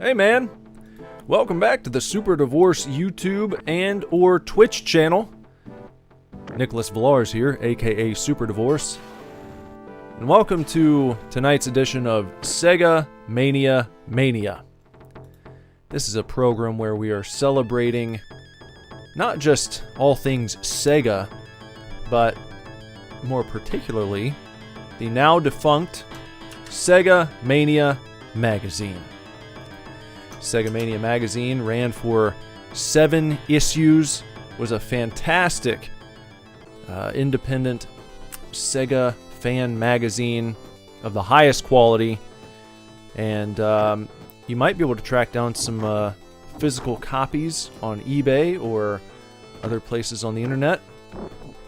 Hey man, welcome back to the Super Divorce YouTube and or Twitch channel. Nicholas Villars here, aka Super Divorce. And welcome to tonight's edition of Sega Mania. This is a program where we are celebrating not just all things Sega, but more particularly the now defunct Sega Mania magazine. Sega Mania magazine ran for 7 issues, was a fantastic independent Sega fan magazine of the highest quality, and you might be able to track down some physical copies on eBay or other places on the internet.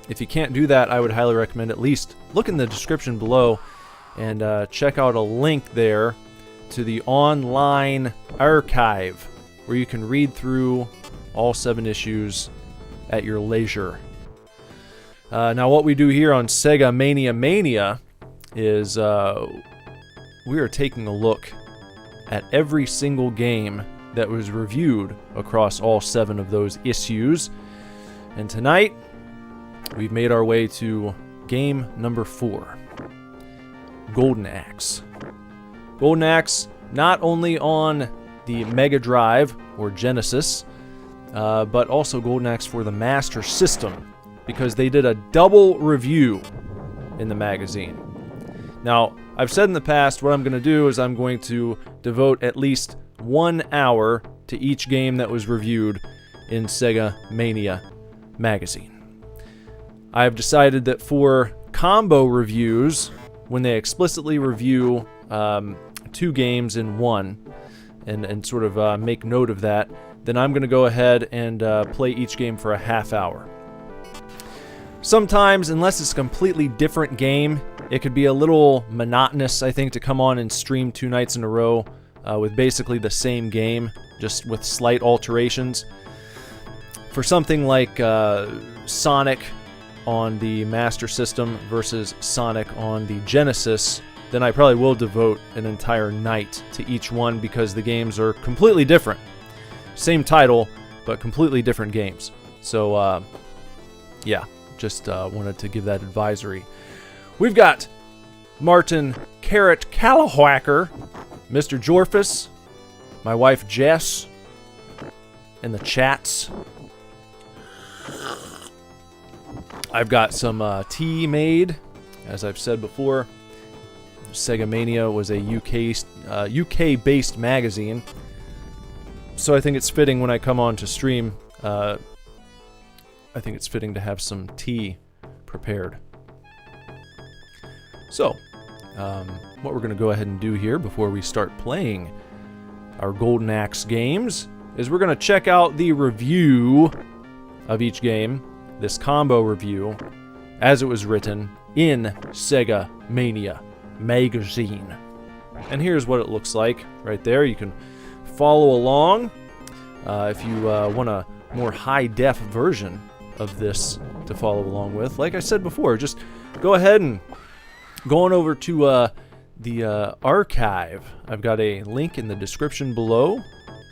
If you can't do that, I would highly recommend at least look in the description below and check out a link there to the online archive where you can read through all 7 issues at your leisure. Now what we do here on Sega Mania is we are taking a look at every single game that was reviewed across all 7 of those issues. And tonight, we've made our way to game number 4, Golden Axe. Golden Axe, not only on the Mega Drive or Genesis, but also Golden Axe for the Master System, because they did a double review in the magazine. Now, I've said in the past what I'm going to do is I'm going to devote at least 1 hour to each game that was reviewed in Sega Mania magazine. I have decided that for combo reviews, when they explicitly review 2 games in one and sort of make note of that, then I'm going to go ahead and play each game for a half hour. Sometimes, unless it's a completely different game, it could be a little monotonous, I think, to come on and stream 2 nights in a row with basically the same game, just with slight alterations. For something like Sonic on the Master System versus Sonic on the Genesis, then I probably will devote an entire night to each one because the games are completely different. Same title, but completely different games. So, yeah, just wanted to give that advisory. We've got Martin Carrot Callowhacker, Mr. Jorfus, my wife Jess, in the chats. I've got some tea made, as I've said before. Sega Mania was a UK-based magazine, so I think it's fitting when I come on to stream. I think it's fitting to have some tea prepared. So, what we're going to go ahead and do here before we start playing our Golden Axe games is we're going to check out the review of each game, this combo review, as it was written in Sega Mania magazine. And here's what it looks like right there. You can follow along if you want a more high-def version of this to follow along with. Like I said before, just go ahead and go on over to the archive. I've got a link in the description below,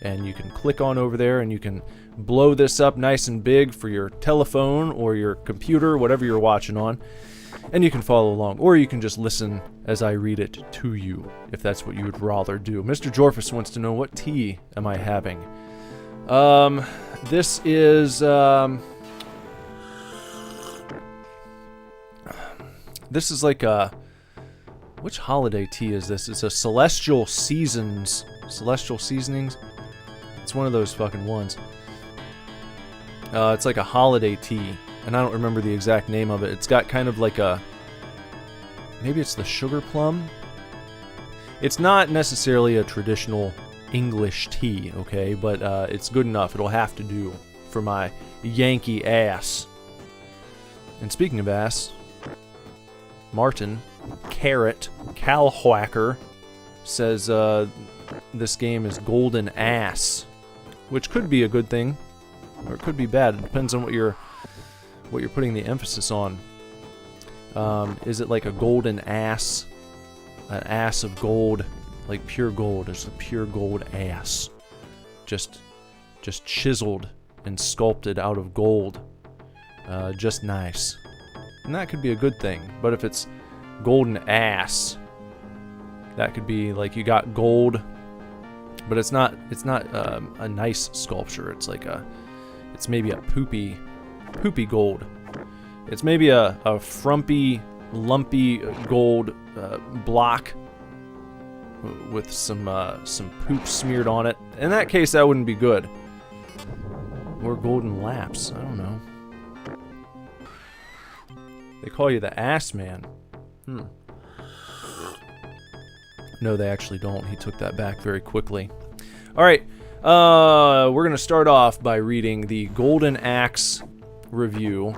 and you can click on over there and you can blow this up nice and big for your telephone or your computer, whatever you're watching on, and you can follow along, or you can just listen as I read it to you, if that's what you would rather do. Mr. Jorfus wants to know, what tea am I having? This is, this is like a, which holiday tea is this? It's a Celestial Seasonings. It's one of those fucking ones. It's like a holiday tea, and I don't remember the exact name of it. It's got kind of like a, maybe it's the sugar plum? It's not necessarily a traditional English tea, okay, but it's good enough. It'll have to do for my Yankee ass. And speaking of ass, Martin Carrot Callowhacker says this game is Golden Ass, which could be a good thing, or it could be bad. It depends on what you're putting the emphasis on. Is it like a golden ass, an ass of gold, like pure gold. It's a pure gold ass. Just chiseled and sculpted out of gold. Just nice. And that could be a good thing. But if it's golden ass, that could be like you got gold, but it's not a nice sculpture. It's like it's maybe a poopy gold. It's maybe a frumpy, lumpy gold block with some poop smeared on it. In that case, that wouldn't be good. Or golden laps. I don't know. They call you the ass man. No, they actually don't. He took that back very quickly. All right. We're going to start off by reading the Golden Axe review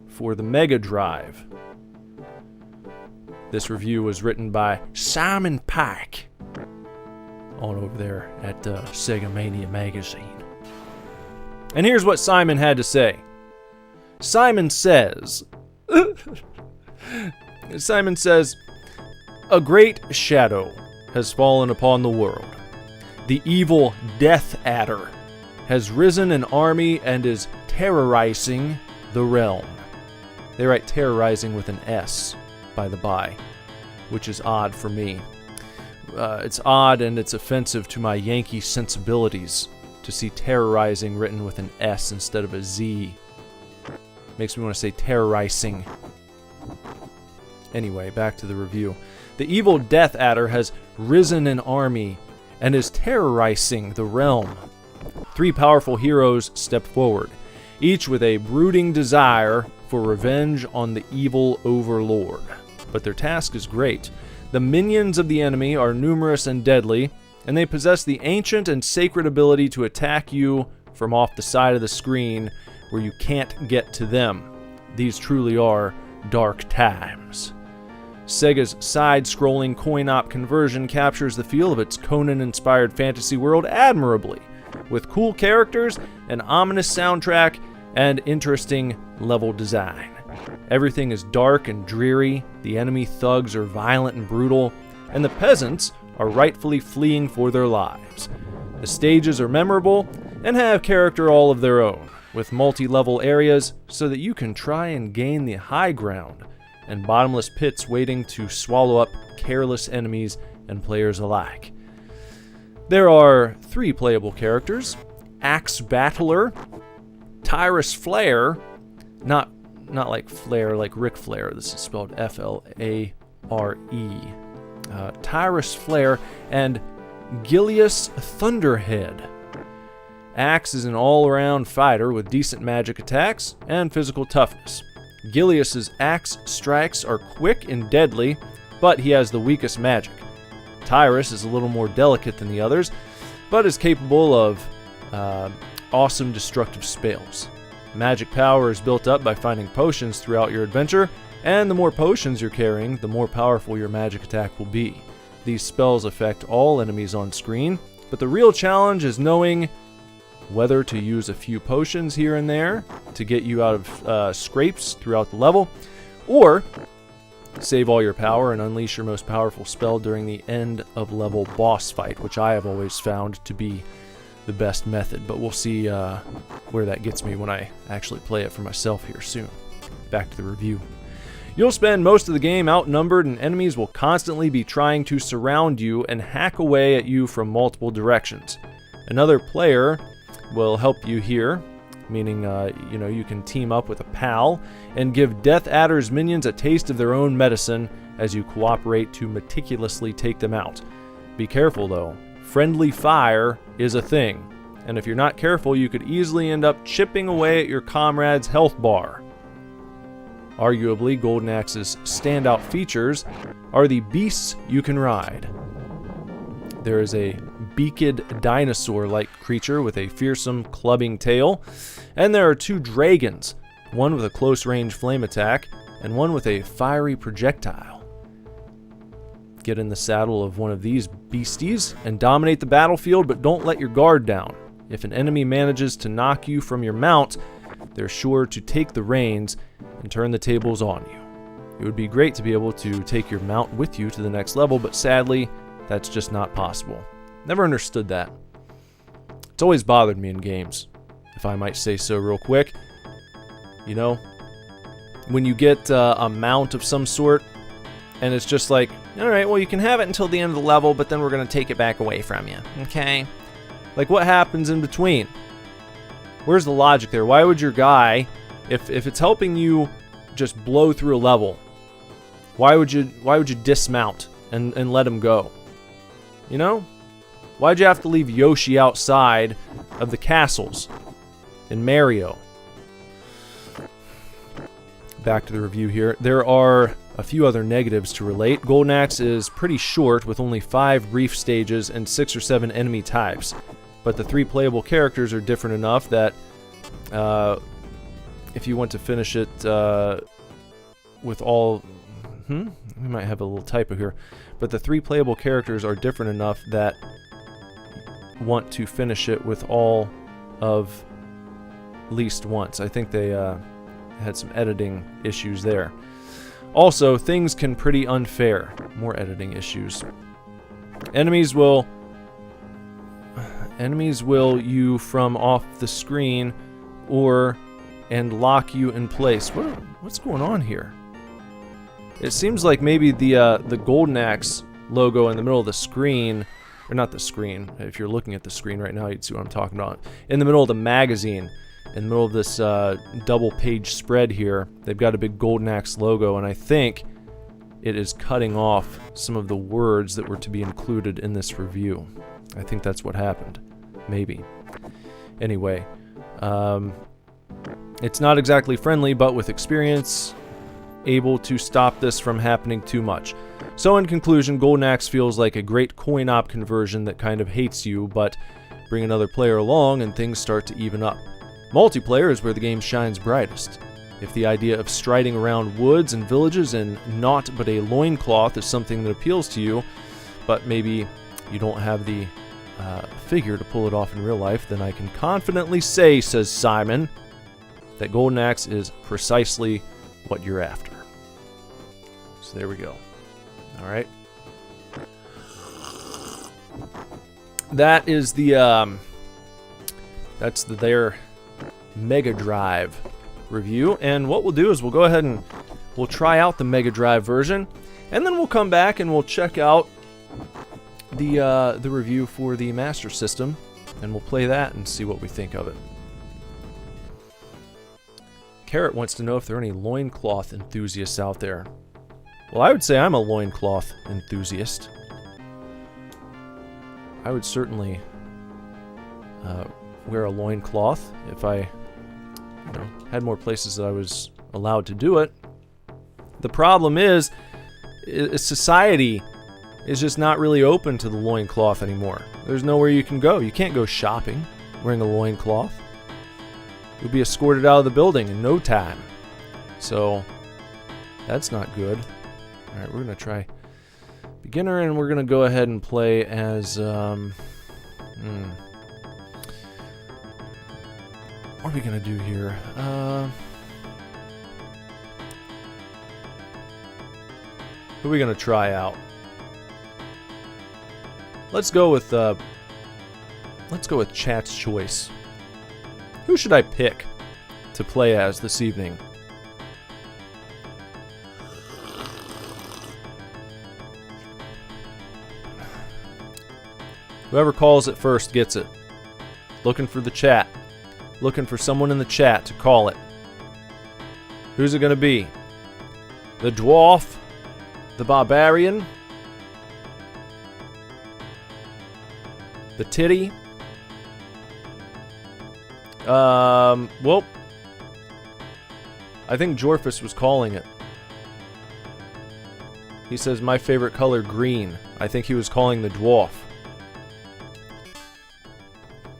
for the Mega Drive. This review was written by Simon Pike on over there at Sega Mania magazine. And here's what Simon had to say. Simon says, a great shadow has fallen upon the world. The evil Death Adder has risen an army and is terrorizing the realm. They write terrorizing with an S, by the by, which is odd for me. It's odd and it's offensive to my Yankee sensibilities to see terrorizing written with an S instead of a Z. Makes me want to say terrorizing. Anyway, back to the review. The evil Death Adder has risen an army and is terrorizing the realm. 3 powerful heroes step forward, each with a brooding desire for revenge on the evil overlord. But their task is great. The minions of the enemy are numerous and deadly, and they possess the ancient and sacred ability to attack you from off the side of the screen where you can't get to them. These truly are dark times. Sega's side-scrolling coin-op conversion captures the feel of its Conan-inspired fantasy world admirably, with cool characters, an ominous soundtrack, and interesting level design. Everything is dark and dreary, the enemy thugs are violent and brutal, and the peasants are rightfully fleeing for their lives. The stages are memorable and have character all of their own, with multi-level areas so that you can try and gain the high ground, and bottomless pits waiting to swallow up careless enemies and players alike. There are 3 playable characters: Axe Battler, Tyrus Flair, not like Flair like Ric Flair, this is spelled F-L-A-R-E, Tyrus Flair, and Gilius Thunderhead. Axe is an all-around fighter with decent magic attacks and physical toughness. Gilius's axe strikes are quick and deadly, but he has the weakest magic. Tyrus is a little more delicate than the others, but is capable of awesome destructive spells. Magic power is built up by finding potions throughout your adventure, and the more potions you're carrying, the more powerful your magic attack will be. These spells affect all enemies on screen, but the real challenge is knowing whether to use a few potions here and there to get you out of scrapes throughout the level, or save all your power and unleash your most powerful spell during the end of level boss fight, which I have always found to be the best method, but we'll see where that gets me when I actually play it for myself here soon. Back to the review. You'll spend most of the game outnumbered, and enemies will constantly be trying to surround you and hack away at you from multiple directions. Another player will help you here, meaning you can team up with a pal and give Death Adder's minions a taste of their own medicine as you cooperate to meticulously take them out. Be careful though, friendly fire is a thing, and if you're not careful you could easily end up chipping away at your comrade's health bar. Arguably, Golden Axe's standout features are the beasts you can ride. There is a beaked dinosaur-like creature with a fearsome clubbing tail, and there are 2 dragons, one with a close-range flame attack and one with a fiery projectile. Get in the saddle of one of these beasties and dominate the battlefield, but don't let your guard down. If an enemy manages to knock you from your mount, they're sure to take the reins and turn the tables on you. It would be great to be able to take your mount with you to the next level, but sadly, That's just not possible. Never understood that. It's always bothered me in games, if I might say so real quick. You know, when you get a mount of some sort, and it's just like, alright, well, you can have it until the end of the level, but then we're going to take it back away from you. Okay? Like, what happens in between? Where's the logic there? Why would your guy, if it's helping you just blow through a level, why would you dismount and let him go? You know? Why'd you have to leave Yoshi outside of the castles in Mario? Back to the review here. There are a few other negatives to relate. Golden Axe is pretty short with only 5 brief stages and 6 or 7 enemy types. But the 3 playable characters are different enough that if you want to finish it with all... we might have a little typo here. But the 3 playable characters are different enough that want to finish it with all of least once. I think they had some editing issues there. Also, things can pretty unfair. More editing issues. Enemies will you from off the screen and lock you in place. What's going on here? It seems like maybe the Golden Axe logo in the middle of the screen, or not the screen. If you're looking at the screen right now, you'd see what I'm talking about. In the middle of the magazine, in the middle of this double-page spread here, they've got a big Golden Axe logo, and I think it is cutting off some of the words that were to be included in this review. I think that's what happened. Maybe. Anyway, it's not exactly friendly, but with experience, able to stop this from happening too much. So in conclusion, Golden Axe feels like a great coin-op conversion that kind of hates you, but bring another player along and things start to even up. Multiplayer is where the game shines brightest. If the idea of striding around woods and villages in naught but a loincloth is something that appeals to you, but maybe you don't have the figure to pull it off in real life, then I can confidently say, says Simon, that Golden Axe is precisely what you're after. So there we go. Alright. That is that's their Mega Drive review, and what we'll do is we'll go ahead and we'll try out the Mega Drive version, and then we'll come back and we'll check out the review for the Master System, and we'll play that and see what we think of it. Carrot wants to know if there are any loincloth enthusiasts out there. Well, I would say I'm a loincloth enthusiast. I would certainly wear a loincloth if I had more places that I was allowed to do it. The problem is society is just not really open to the loincloth anymore. There's nowhere you can go. You can't go shopping wearing a loincloth. You'll be escorted out of the building in no time. So, that's not good. Alright, we're going to try beginner, and we're going to go ahead and play as, what are we going to do here? Who are we going to try out? Let's go with chat's choice. Who should I pick to play as this evening? Whoever calls it first gets it. Looking for the chat. Looking for someone in the chat to call it. Who's it gonna be? The dwarf? The barbarian? The titty? Well, I think Jorphus was calling it. He says, my favorite color, green. I think he was calling the dwarf.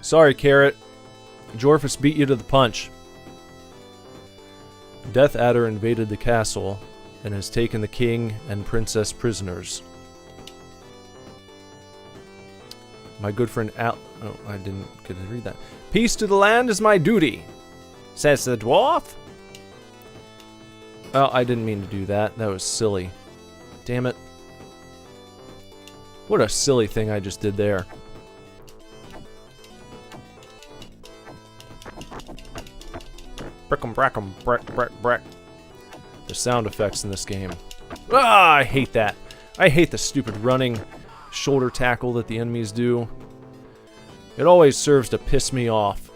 Sorry, Carrot. Jorphus beat you to the punch. Death Adder invaded the castle and has taken the king and princess prisoners. My good friend Al... Oh, I didn't get to read that. Peace to the land is my duty, says the dwarf. Oh, I didn't mean to do that. That was silly. Damn it. What a silly thing I just did there. Brick'em brack'em breck breck breck. The sound effects in this game. Ah, I hate that. I hate the stupid running shoulder tackle that the enemies do. It always serves to piss me off.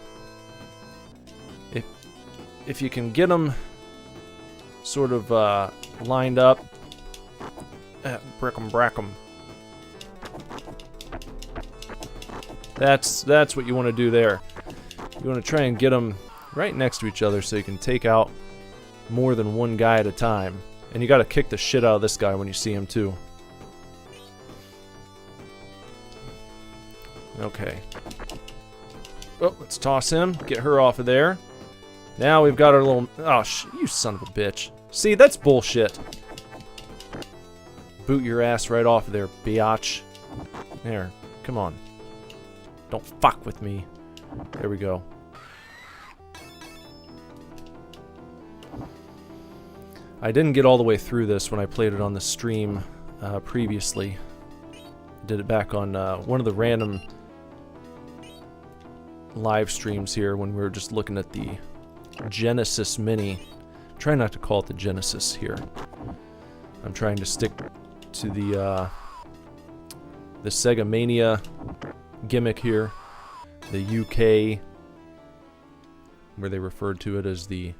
If you can get them sort of lined up, brick'em brack'em. That's what you want to do there. You want to try and get them right next to each other so you can take out more than one guy at a time. And you got to kick the shit out of this guy when you see him too. Okay. Oh, let's toss him. Get her off of there. Now we've got our little... Oh, you son of a bitch. See, that's bullshit. Boot your ass right off of there, biatch. There. Come on. Don't fuck with me. There we go. I didn't get all the way through this when I played it on the stream previously. I did it back on one of the random live streams here when we were just looking at the Genesis Mini. Try not to call it the Genesis here. I'm trying to stick to the Sega Mania gimmick here. The UK, where they referred to it as the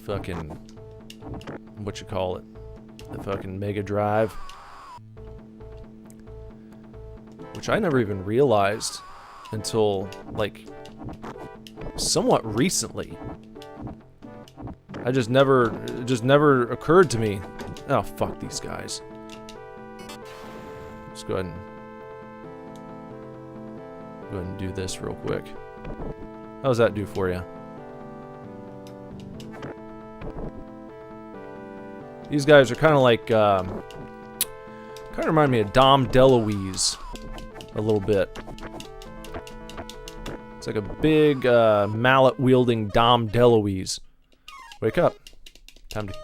fucking, what you call it, the fucking Mega Drive, which I never even realized until like somewhat recently. It just never occurred to me. Oh, fuck these guys. Let's go ahead and do this real quick. How's that do for you? These guys are kind of like, kind of remind me of Dom DeLuise a little bit. It's like a big mallet-wielding Dom DeLuise. Wake up. Time to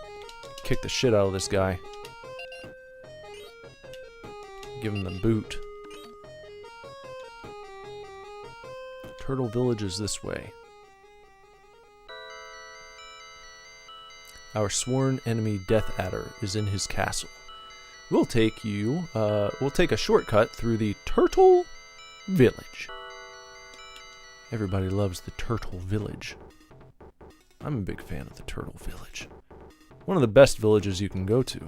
kick the shit out of this guy. Give him the boot. Turtle Village is this way. Our sworn enemy Death Adder is in his castle. We'll take a shortcut through the Turtle Village. Everybody loves the Turtle Village. I'm a big fan of the Turtle Village. One of the best villages you can go to.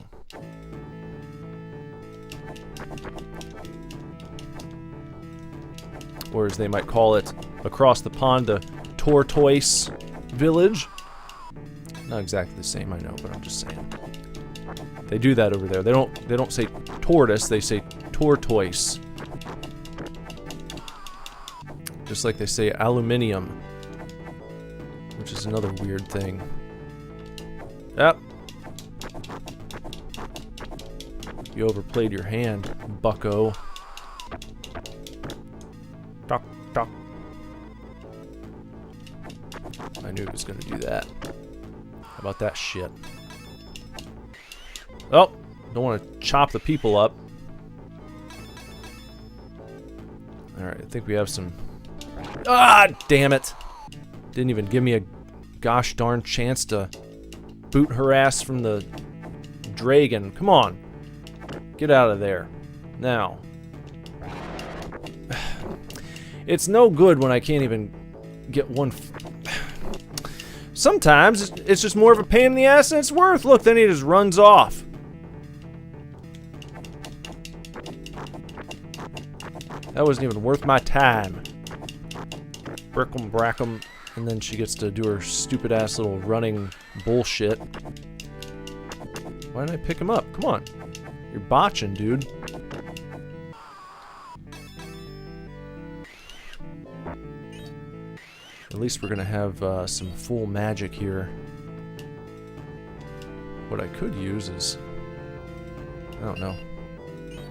Or as they might call it across the pond, the Tortoise Village. Not exactly the same, I know, but I'm just saying. They do that over there. They don't say tortoise, they say tortoise. Just like they say aluminium, which is another weird thing. Yep. You overplayed your hand, bucko. Tock, tock. I knew it was gonna do that. How about that shit? Oh, don't want to chop the people up. Alright, I think we have some... Ah, damn it! Didn't even give me a gosh darn chance to boot her ass from the dragon. Come on. Get out of there. Now. It's no good when I can't even get one... Sometimes it's just more of a pain in the ass than it's worth. Look, then he just runs off. That wasn't even worth my time. Brick'em brack'em. And then she gets to do her stupid ass little running bullshit. Why didn't I pick him up? Come on. You're botching, dude. At least we're gonna have some full magic here. What I could use is... I don't know.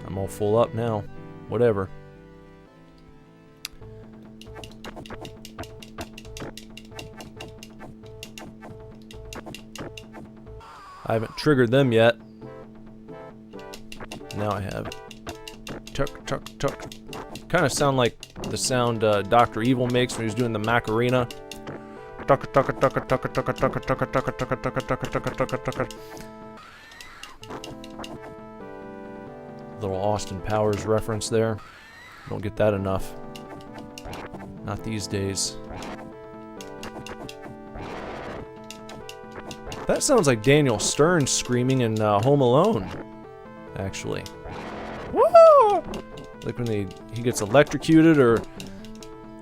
I'm all full up now. Whatever. I haven't triggered them yet. Now I have. tuck, tuck, tuck. Kind of sound like the sound Dr. Evil makes when he's doing the Macarena. Tucka, tucka, tucka, tucka, tucka, tucka, tucka, tucka, tucka, tucka, tucka, tucka, tucka, tucka. Little Austin Powers reference there. Don't get that enough. Not these days. That sounds like Daniel Stern screaming in Home Alone, actually. Woo! Like when he gets electrocuted, or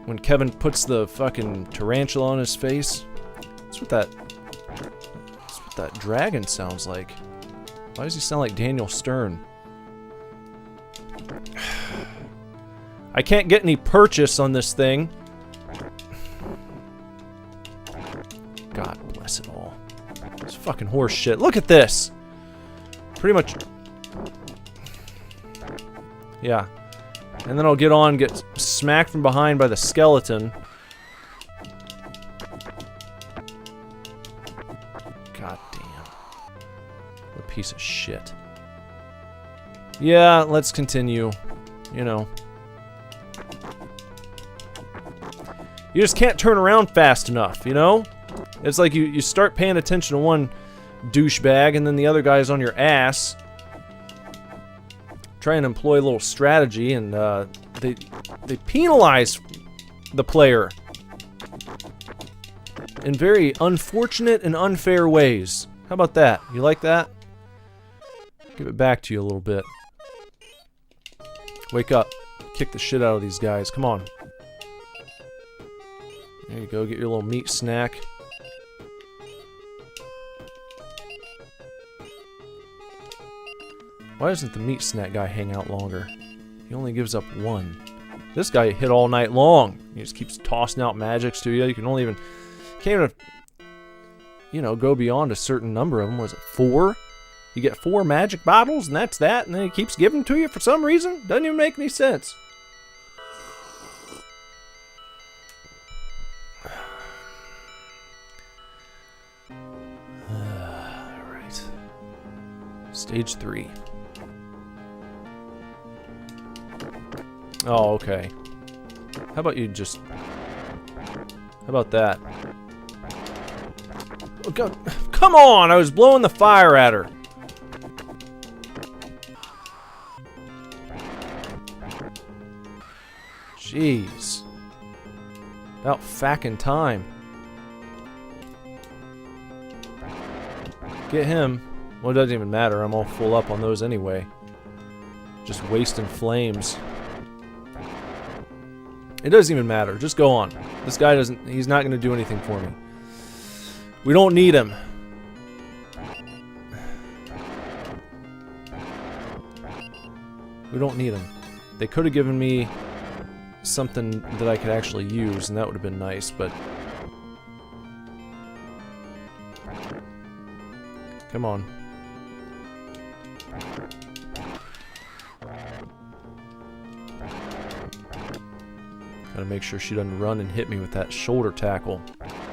when Kevin puts the fucking tarantula on his face. That's what that dragon sounds like. Why does he sound like Daniel Stern? I can't get any purchase on this thing. God bless it all. It's fucking horse shit. Look at this! Pretty much... Yeah. And then I'll get on, get smacked from behind by the skeleton. God damn. What a piece of shit. Yeah, let's continue. You know. You just can't turn around fast enough, you know? It's like you start paying attention to one douchebag and then the other guy's on your ass. Try and employ a little strategy, and they penalize the player in very unfortunate and unfair ways. How about that? You like that? Give it back to you a little bit. Wake up. Kick the shit out of these guys. Come on. There you go. Get your little meat snack. Why doesn't the meat snack guy hang out longer? He only gives up one. This guy hit all night long. He just keeps tossing out magics to you. You can only even... Can't even... You know, go beyond a certain number of them. Was it 4? You get 4 magic bottles, and that's that, and then he keeps giving them to you for some reason? Doesn't even make any sense. Alright. Stage 3. Oh, okay. How about you just... How about that? Oh, God. Come on! I was blowing the fire at her. Jeez. About fucking time. Get him. Well, it doesn't even matter. I'm all full up on those anyway. Just wasting flames. It doesn't even matter. Just go on. This guy doesn't... He's not going to do anything for me. We don't need him. We don't need him. They could have given me something that I could actually use, and that would have been nice, but... Come on. Gotta make sure she doesn't run and hit me with that shoulder tackle.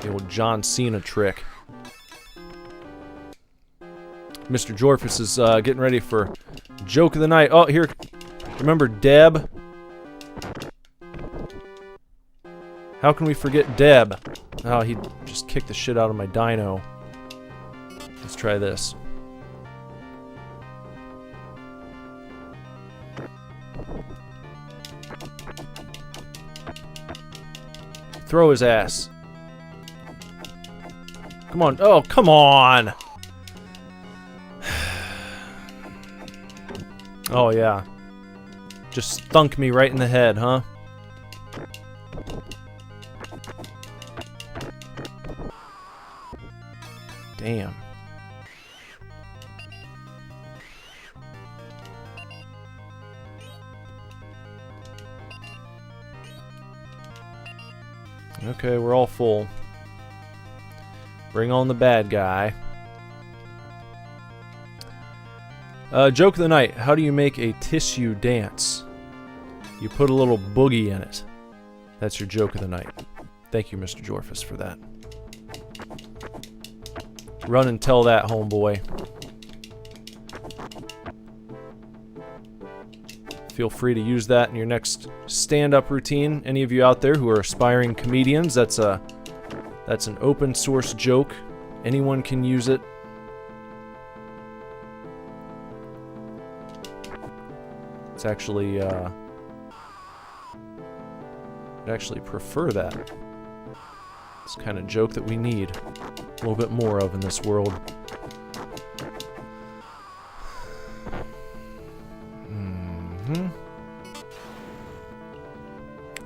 The old John Cena trick. Mr. Jorphus is getting ready for joke of the night. Oh, here. Remember Deb? How can we forget Deb? Oh, he just kicked the shit out of my dino. Let's try this. Throw his ass. Come on. Oh, come on! Oh, yeah. Just thunk me right in the head, huh? Damn. Okay, we're all full. Bring on the bad guy. Joke of the night. How do you make a tissue dance? You put a little boogie in it. That's your joke of the night. Thank you, Mr. Jorphus, for that. Run and tell that, homeboy. Feel free to use that in your next stand-up routine. Any of you out there who are aspiring comedians, that's an open source joke. Anyone can use it. It's actually, I'd actually prefer that. It's the kind of joke that we need a little bit more of in this world.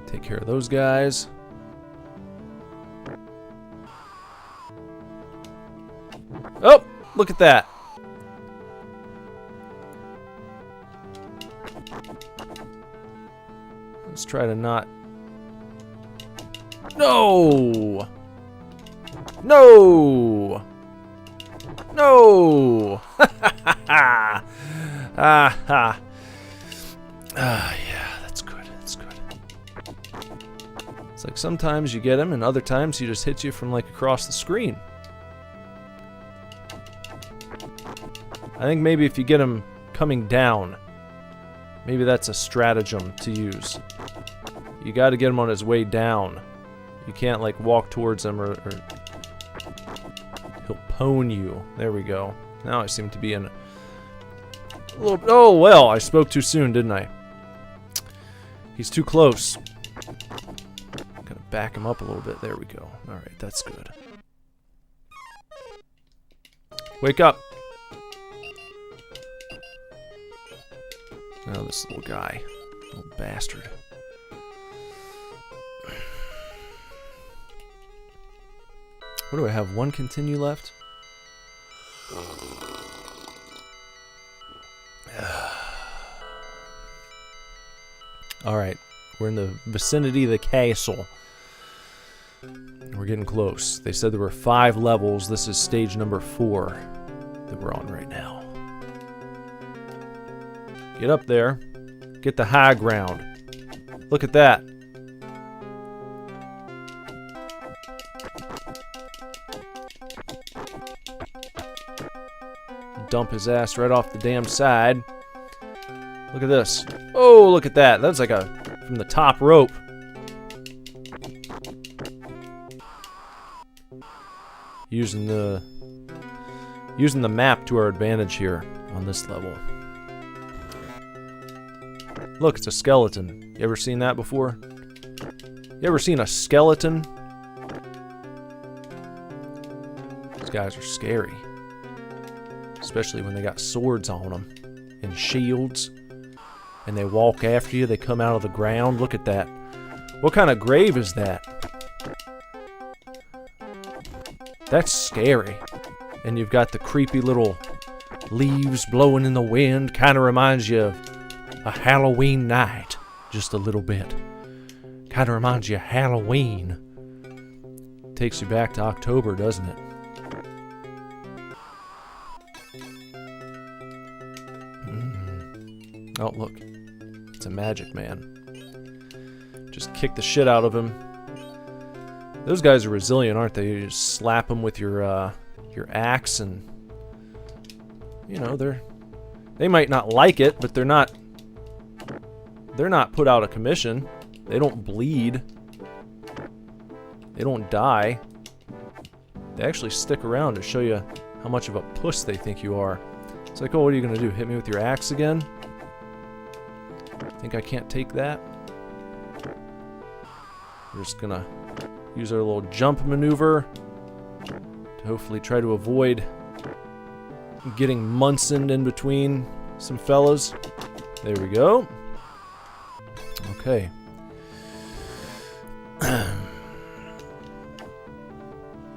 Take care of those guys. Oh, look at that. Let's try to not... No! No! No! Ha ha ha! Ah ha! Ah, yeah, that's good, that's good. It's like sometimes you get him, and other times he just hits you from like across the screen. I think maybe if you get him coming down, maybe that's a stratagem to use. You gotta get him on his way down. You can't like walk towards him or he'll pwn you. There we go. Now I seem to be in a little... Oh, well, I spoke too soon, didn't I? He's too close. Gotta back him up a little bit. There we go. Alright, that's good. Wake up! Oh, this little guy. Little bastard. What do I have? One continue left? Alright, we're in the vicinity of the castle. We're getting close. They said there were 5 levels. This is stage number 4 that we're on right now. Get up there. Get the high ground. Look at that. Dump his ass right off the damn side. Look at this. Oh, look at that. That's like a from the top rope. Using the map to our advantage here on this level. Look, it's a skeleton. You ever seen that before? You ever seen a skeleton? These guys are scary. Especially when they got swords on them. And shields. And they walk after you. They come out of the ground. Look at that. What kind of grave is that? That's scary. And you've got the creepy little leaves blowing in the wind. Kind of reminds you of a Halloween night. Just a little bit. Kind of reminds you of Halloween. Takes you back to October, doesn't it? Oh, look. It's a magic man. Just kick the shit out of him. Those guys are resilient, aren't they? You just slap them with your axe and... You know, they might not like it, but they're not put out of commission. They don't bleed. They don't die. They actually stick around to show you how much of a puss they think you are. It's like, oh, what are you gonna do? Hit me with your axe again? Think I can't take that? We're just gonna use our little jump maneuver to hopefully try to avoid getting Munsoned in between some fellas. There we go. Okay.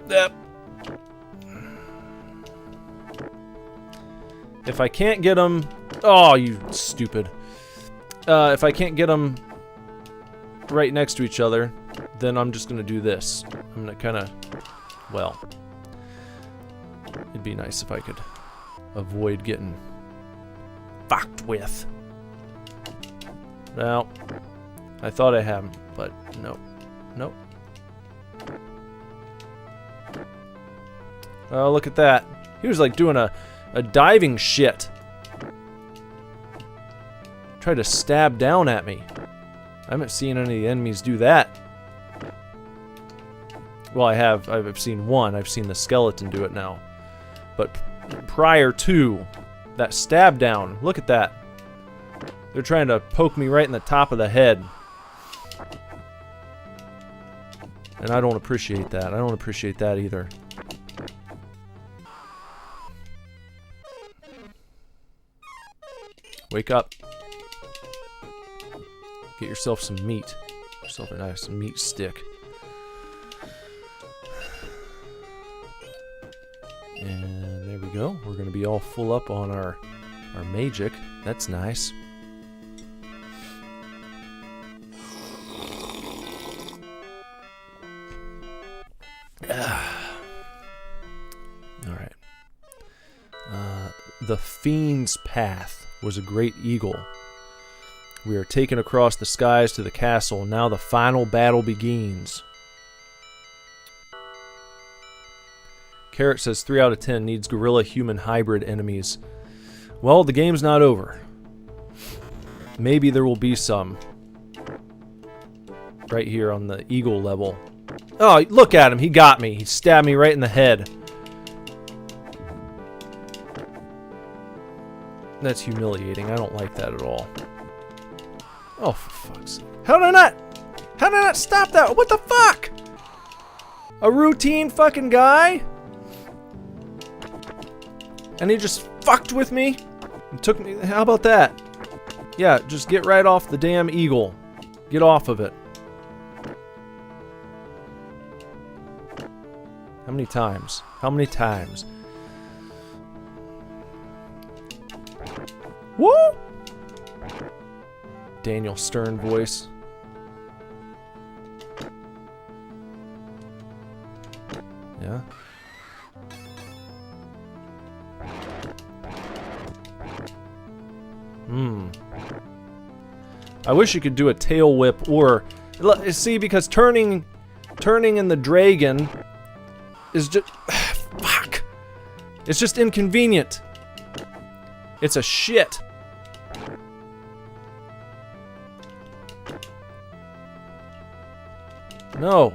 Yep. If I can't get them... Oh, you stupid. If I can't get them right next to each other, then I'm just going to do this. I'm going to kind of... Well... It'd be nice if I could avoid getting fucked with. Well, I thought I had him, but no. Nope. Oh, look at that. He was like doing a diving shit. Tried to stab down at me. I haven't seen any of the enemies do that. Well, I have. I've seen one. I've seen the skeleton do it now. But prior to that stab down, look at that. They're trying to poke me right in the top of the head. And I don't appreciate that. I don't appreciate that either. Wake up. Get yourself some meat. Get yourself a nice meat stick. And there we go. We're going to be all full up on our magic. That's nice. Alright. The Fiend's Path was a great eagle. We are taken across the skies to the castle. Now the final battle begins. Carrot says 3 out of 10 needs gorilla human hybrid enemies. Well, the game's not over. Maybe there will be some. Right here on the eagle level. Oh, look at him. He got me. He stabbed me right in the head. That's humiliating. I don't like that at all. Oh, for fuck's sake. How did I not stop that? What the fuck? A routine fucking guy? And he just fucked with me? And took me. How about that? Yeah, just get right off the damn eagle. Get off of it. How many times? How many times? Woo! Daniel Stern voice. Yeah. I wish you could do a tail whip or see, because turning in the dragon is just fuck. It's just inconvenient. It's a shit. No.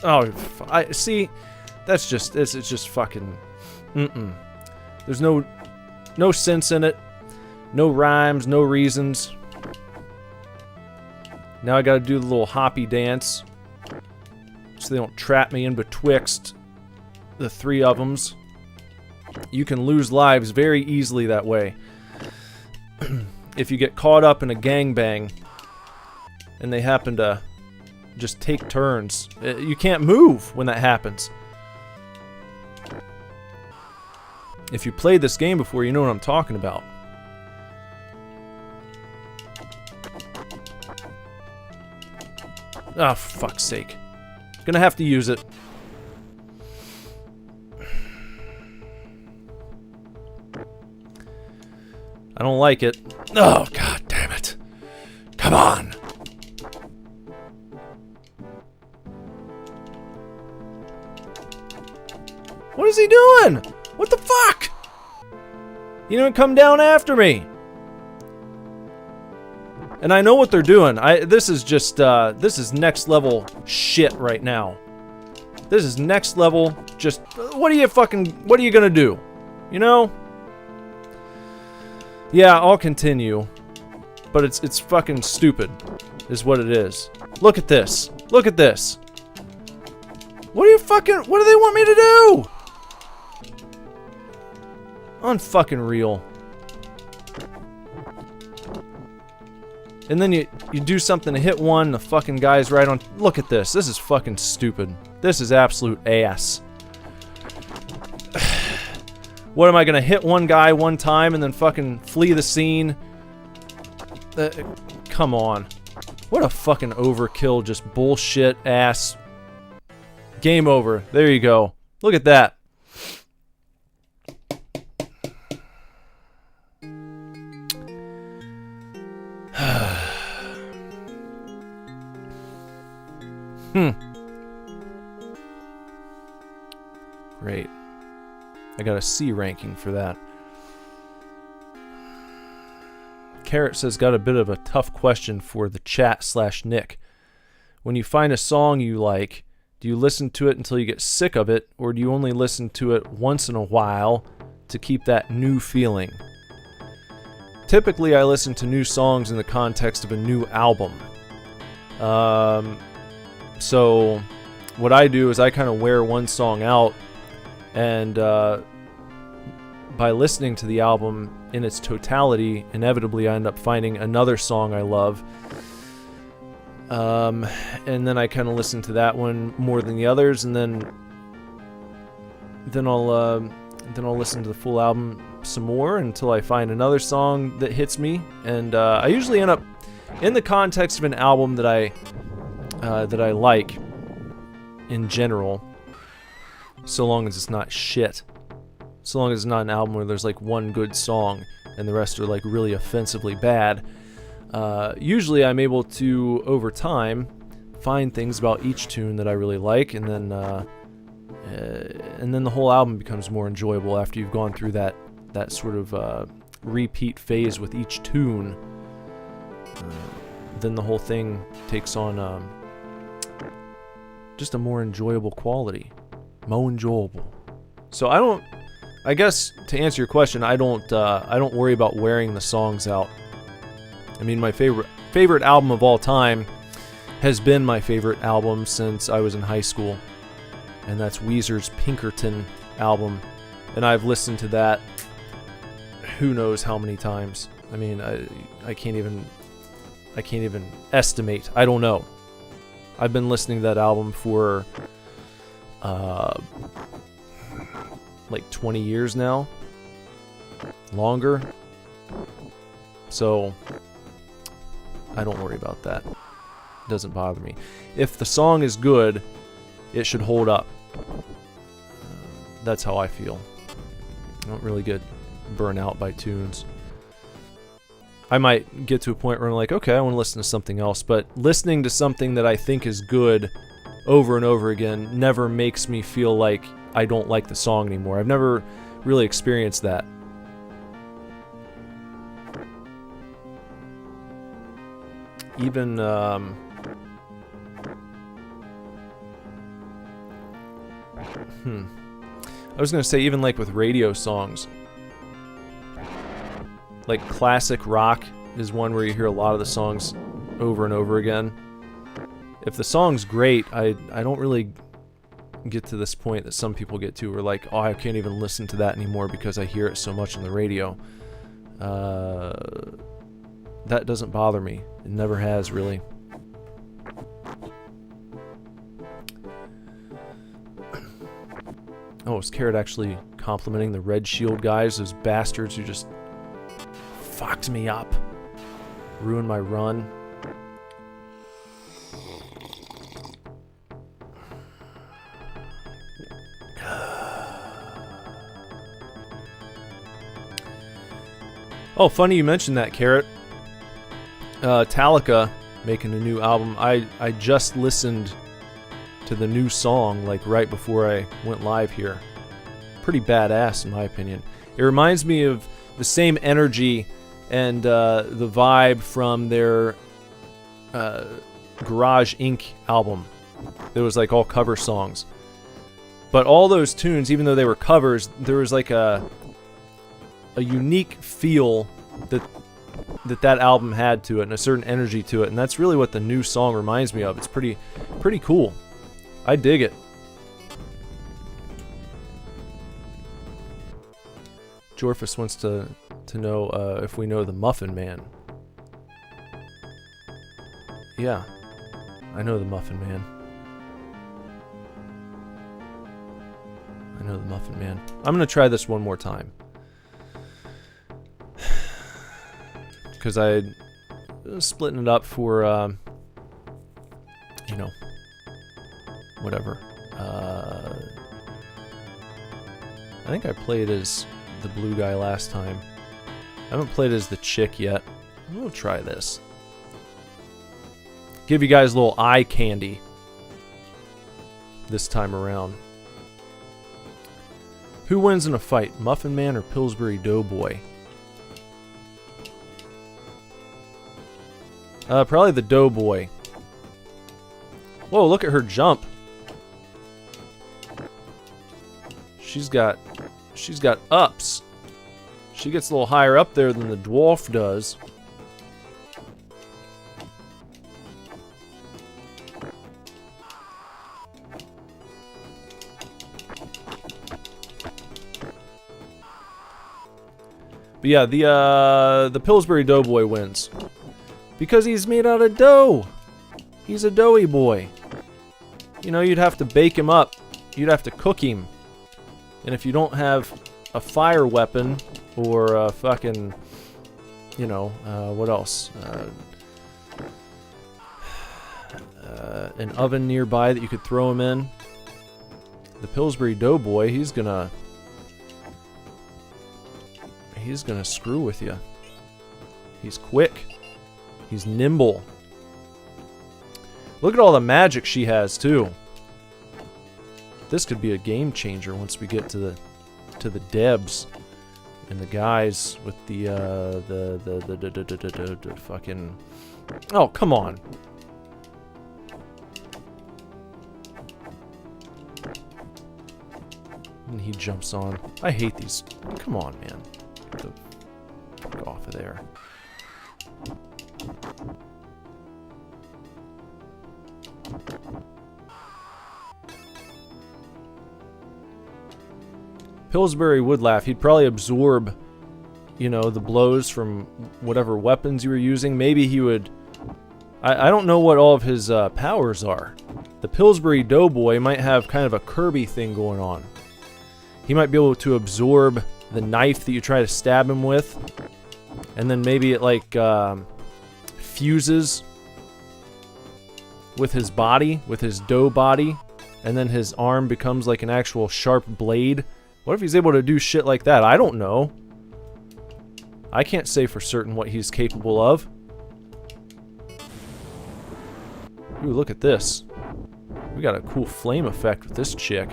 Oh, I see. That's just it's just fucking. There's no sense in it. No rhymes. No reasons. Now I gotta do the little hoppy dance, so they don't trap me in betwixt the 3 of them. You can lose lives very easily that way. If you get caught up in a gangbang and they happen to just take turns, you can't move when that happens. If you played this game before, you know what I'm talking about. Oh, for fuck's sake. Gonna have to use it. I don't like it. Oh, god damn it. Come on. What is he doing? What the fuck? He didn't come down after me. And I know what they're doing. This is just, this is next level shit right now. This is next level, just, what are you gonna do? You know? Yeah, I'll continue. But it's fucking stupid, is what it is. Look at this. Look at this. What do they want me to do? Unfucking real. And then you do something to hit one, the fucking guy's right on. Look at this. This is fucking stupid. This is absolute ass. What am I gonna hit one guy one time and then fucking flee the scene? Come on. What a fucking overkill, just bullshit ass. Game over. There you go. Look at that. Great. I got a C ranking for that. Carrot says, got a bit of a tough question for the chat/Nick. When you find a song you like, do you listen to it until you get sick of it, or do you only listen to it once in a while to keep that new feeling? Typically, I listen to new songs in the context of a new album. So what I do is I kind of wear one song out, and by listening to the album in its totality, inevitably I end up finding another song I love. And then I kind of listen to that one more than the others, and then I'll listen to the full album some more until I find another song that hits me. And I usually end up in the context of an album that I like in general, so long as it's not shit. So long as it's not an album where there's like one good song and the rest are like really offensively bad. Usually I'm able to, over time, find things about each tune that I really like, and then the whole album becomes more enjoyable after you've gone through that sort of repeat phase with each tune. Then the whole thing takes on just a more enjoyable quality. More enjoyable. So I guess to answer your question, I don't worry about wearing the songs out. I mean, my favorite album of all time has been my favorite album since I was in high school, and that's Weezer's Pinkerton album, and I've listened to that who knows how many times. I mean, I can't even estimate. I don't know. I've been listening to that album for like 20 years now, longer. So I don't worry about that. It doesn't bother me. If the song is good, it should hold up. That's how I feel. I don't really get burnt out by tunes. I might get to a point where I'm like, okay, I want to listen to something else, but listening to something that I think is good over and over again never makes me feel like I don't like the song anymore. I've never really experienced that. Even I was gonna say, even like with radio songs, like classic rock is one where you hear a lot of the songs over and over again. If the song's great, I don't really get to this point that some people get to, where like, oh, I can't even listen to that anymore because I hear it so much on the radio. That doesn't bother me. It never has, really. Oh, is Carrot actually complimenting the Red Shield guys, those bastards who just fucked me up, ruined my run? Oh, funny you mentioned that, Carrot. Metallica making a new album. I just listened to the new song like right before I went live here. Pretty badass in my opinion. It reminds me of the same energy and the vibe from their Garage Inc. album. It was like all cover songs. But all those tunes, even though they were covers, there was like a unique feel that album had to it, and a certain energy to it, and that's really what the new song reminds me of. It's pretty cool. I dig it. Jorfus wants to know if we know the Muffin Man. Yeah, I know the Muffin Man. I know the Muffin Man. I'm gonna try this one more time, because I was splitting it up for, you know, whatever. I think I played as the blue guy last time. I haven't played as the chick yet. We'll try this. Give you guys a little eye candy this time around. Who wins in a fight, Muffin Man or Pillsbury Doughboy? Probably the Doughboy. Whoa, look at her jump. She's got ups. She gets a little higher up there than the dwarf does. But yeah, the Pillsbury Doughboy wins. Because he's made out of dough. He's a doughy boy. You know, you'd have to bake him up. You'd have to cook him. And if you don't have a fire weapon or a fucking, you know, what else? An oven nearby that you could throw him in. The Pillsbury Doughboy, he's gonna screw with you. He's quick. He's nimble. Look at all the magic she has too. This could be a game changer once we get to the Debs and the guys with the fucking. Oh, come on. And he jumps on. I hate these. Come on, man. Get the fuck off of there. Pillsbury would laugh. He'd probably absorb, you know, the blows from whatever weapons you were using. Maybe he would. I don't know what all of his powers are. The Pillsbury Doughboy might have kind of a Kirby thing going on. He might be able to absorb the knife that you try to stab him with, and then maybe it like fuses with his body, with his dough body, and then his arm becomes like an actual sharp blade. What if he's able to do shit like that? I don't know. I can't say for certain what he's capable of. Ooh, look at this. We got a cool flame effect with this chick.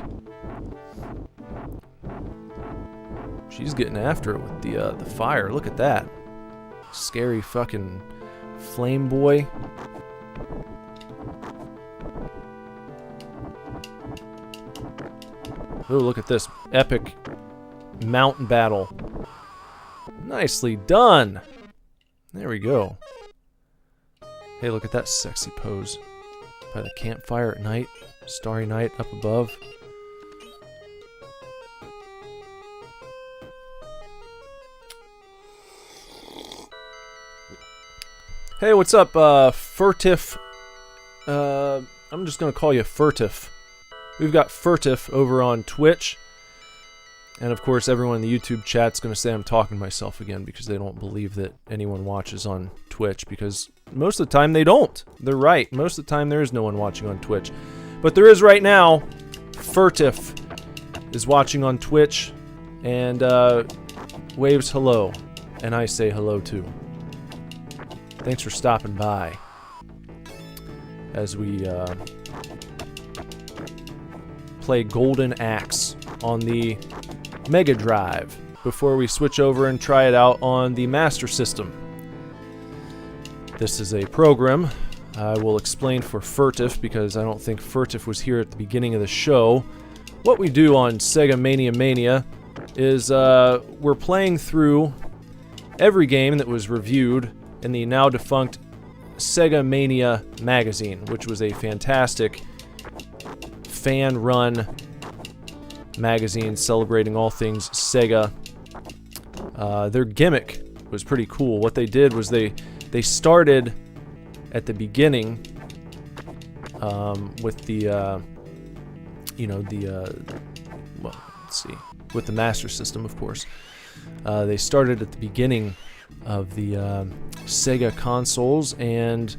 She's getting after it with the fire. Look at that. Scary fucking flame boy. Ooh, look at this epic mountain battle. Nicely done. There we go. Hey, look at that sexy pose. By the campfire at night. Starry night up above. Hey, what's up, Furtif? I'm just gonna call you Furtif. We've got Furtif over on Twitch. And of course, everyone in the YouTube chat's gonna say I'm talking to myself again because they don't believe that anyone watches on Twitch, because most of the time they don't. They're right. Most of the time there is no one watching on Twitch. But there is right now. Furtif is watching on Twitch and waves hello. And I say hello too. Thanks for stopping by as we play Golden Axe on the Mega Drive before we switch over and try it out on the Master System. This is a program I will explain for Furtif because I don't think Furtif was here at the beginning of the show. What we do on Sega Mania is we're playing through every game that was reviewed in the now defunct Sega Mania magazine, which was a fantastic fan-run magazine celebrating all things Sega. Their gimmick was pretty cool. What they did was they started at the beginning with the well, let's see, with the Master System, of course. They started at the beginning of the Sega consoles and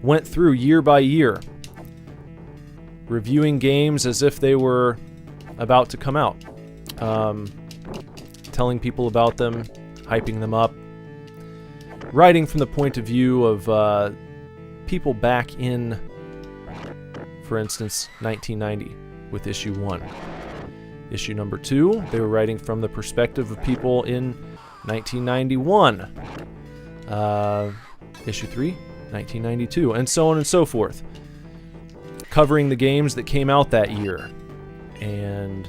went through year by year, reviewing games as if they were about to come out, telling people about them, hyping them up, writing from the point of view of people back in, for instance, 1990 with issue 1. Issue number 2, they were writing from the perspective of people in 1991. Issue 3, 1992, and so on and so forth, covering the games that came out that year. And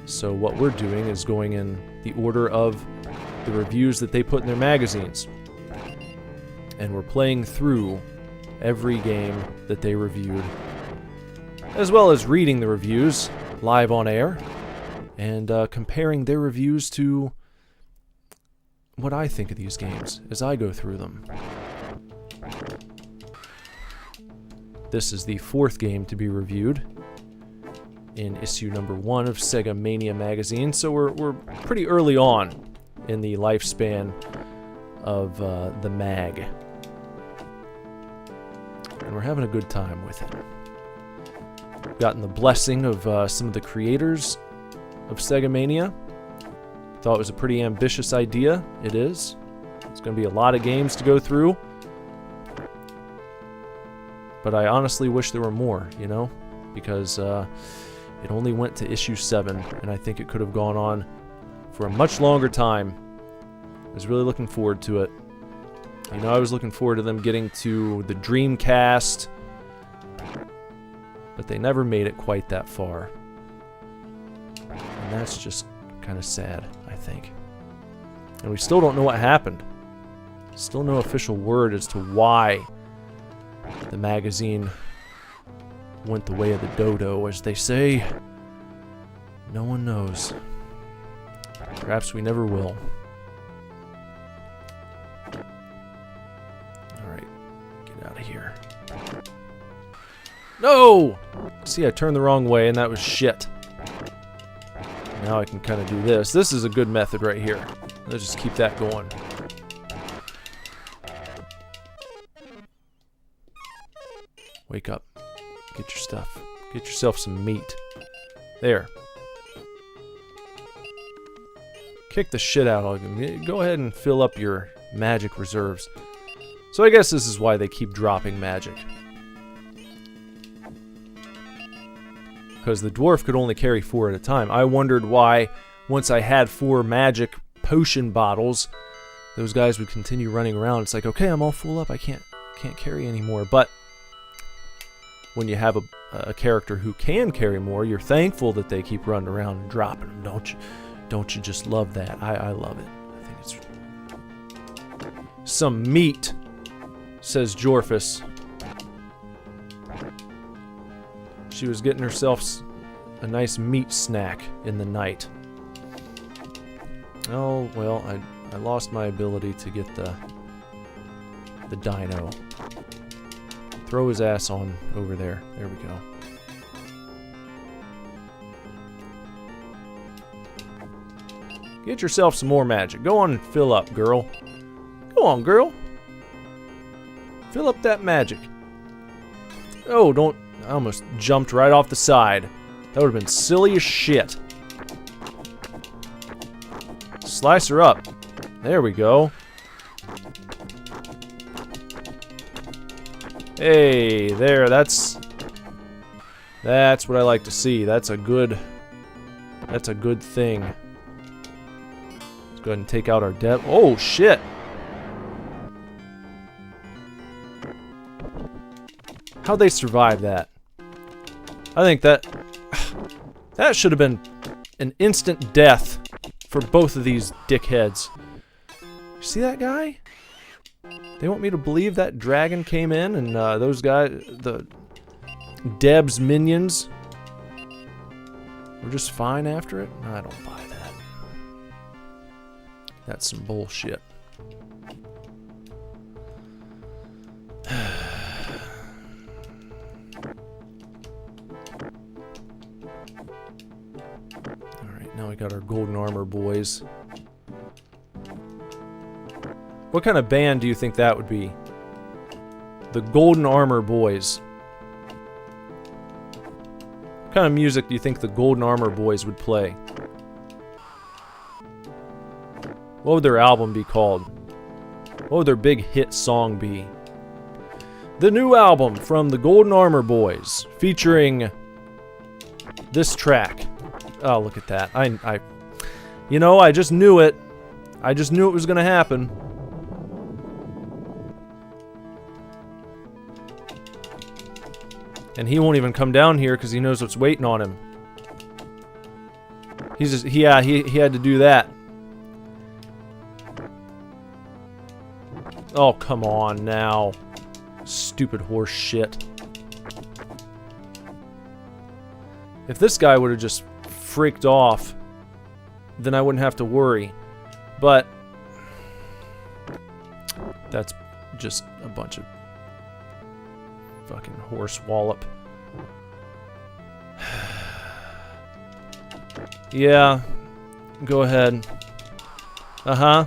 so what we're doing is going in the order of the reviews that they put in their magazines, and we're playing through every game that they reviewed, as well as reading the reviews live on air and comparing their reviews to what I think of these games as I go through them. This is the 4th game to be reviewed in issue number 1 of Sega Mania magazine, so we're pretty early on in the lifespan of the mag. And we're having a good time with it. We've gotten the blessing of some of the creators of Sega Mania. Thought it was a pretty ambitious idea. It is. It's going to be a lot of games to go through. But I honestly wish there were more, you know? Because it only went to issue 7, and I think it could have gone on for a much longer time. I was really looking forward to it. You know, I was looking forward to them getting to the Dreamcast, but they never made it quite that far. And that's just kind of sad, I think. And we still don't know what happened. Still no official word as to why the magazine went the way of the dodo, as they say. No one knows. Perhaps we never will. Alright, get out of here. No! See, I turned the wrong way, and that was shit. Now I can kind of do this. This is a good method right here. Let's just keep that going. Wake up. Get your stuff. Get yourself some meat. There. Kick the shit out of them. Go ahead and fill up your magic reserves. So I guess this is why they keep dropping magic. Because the dwarf could only carry 4 at a time. I wondered why, once I had 4 magic potion bottles, those guys would continue running around. It's like, okay, I'm all full up. I can't carry anymore. But when you have a character who can carry more, you're thankful that they keep running around and dropping them, don't you? Don't you just love that? I love it. I think it's some meat, says Jorphus. She was getting herself a nice meat snack in the night. Oh, well, I lost my ability to get the dino. Throw his ass on over there. There we go. Get yourself some more magic. Go on and fill up, girl. Go on, girl. Fill up that magic. Oh, don't... I almost jumped right off the side. That would have been silly as shit. Slice her up. There we go. Hey, there, that's what I like to see. That's a good thing. Let's go ahead and take out our debt. Oh, shit! How'd they survive that? I think that should have been an instant death for both of these dickheads. You see that guy? They want me to believe that dragon came in and those guys, the Deb's minions, were just fine after it? I don't buy that. That's some bullshit. Alright, now we got our golden armor boys. What kind of band do you think that would be? The Golden Armor Boys. What kind of music do you think the Golden Armor Boys would play? What would their album be called? What would their big hit song be? The new album from the Golden Armor Boys, featuring this track. Oh, look at that. You know, I just knew it. I just knew it was gonna happen. And he won't even come down here because he knows what's waiting on him. He's just, yeah, he had to do that. Oh, come on now. Stupid horse shit. If this guy would have just freaked off, then I wouldn't have to worry. But that's just a bunch of fucking horse wallop. Yeah, go ahead. Uh-huh.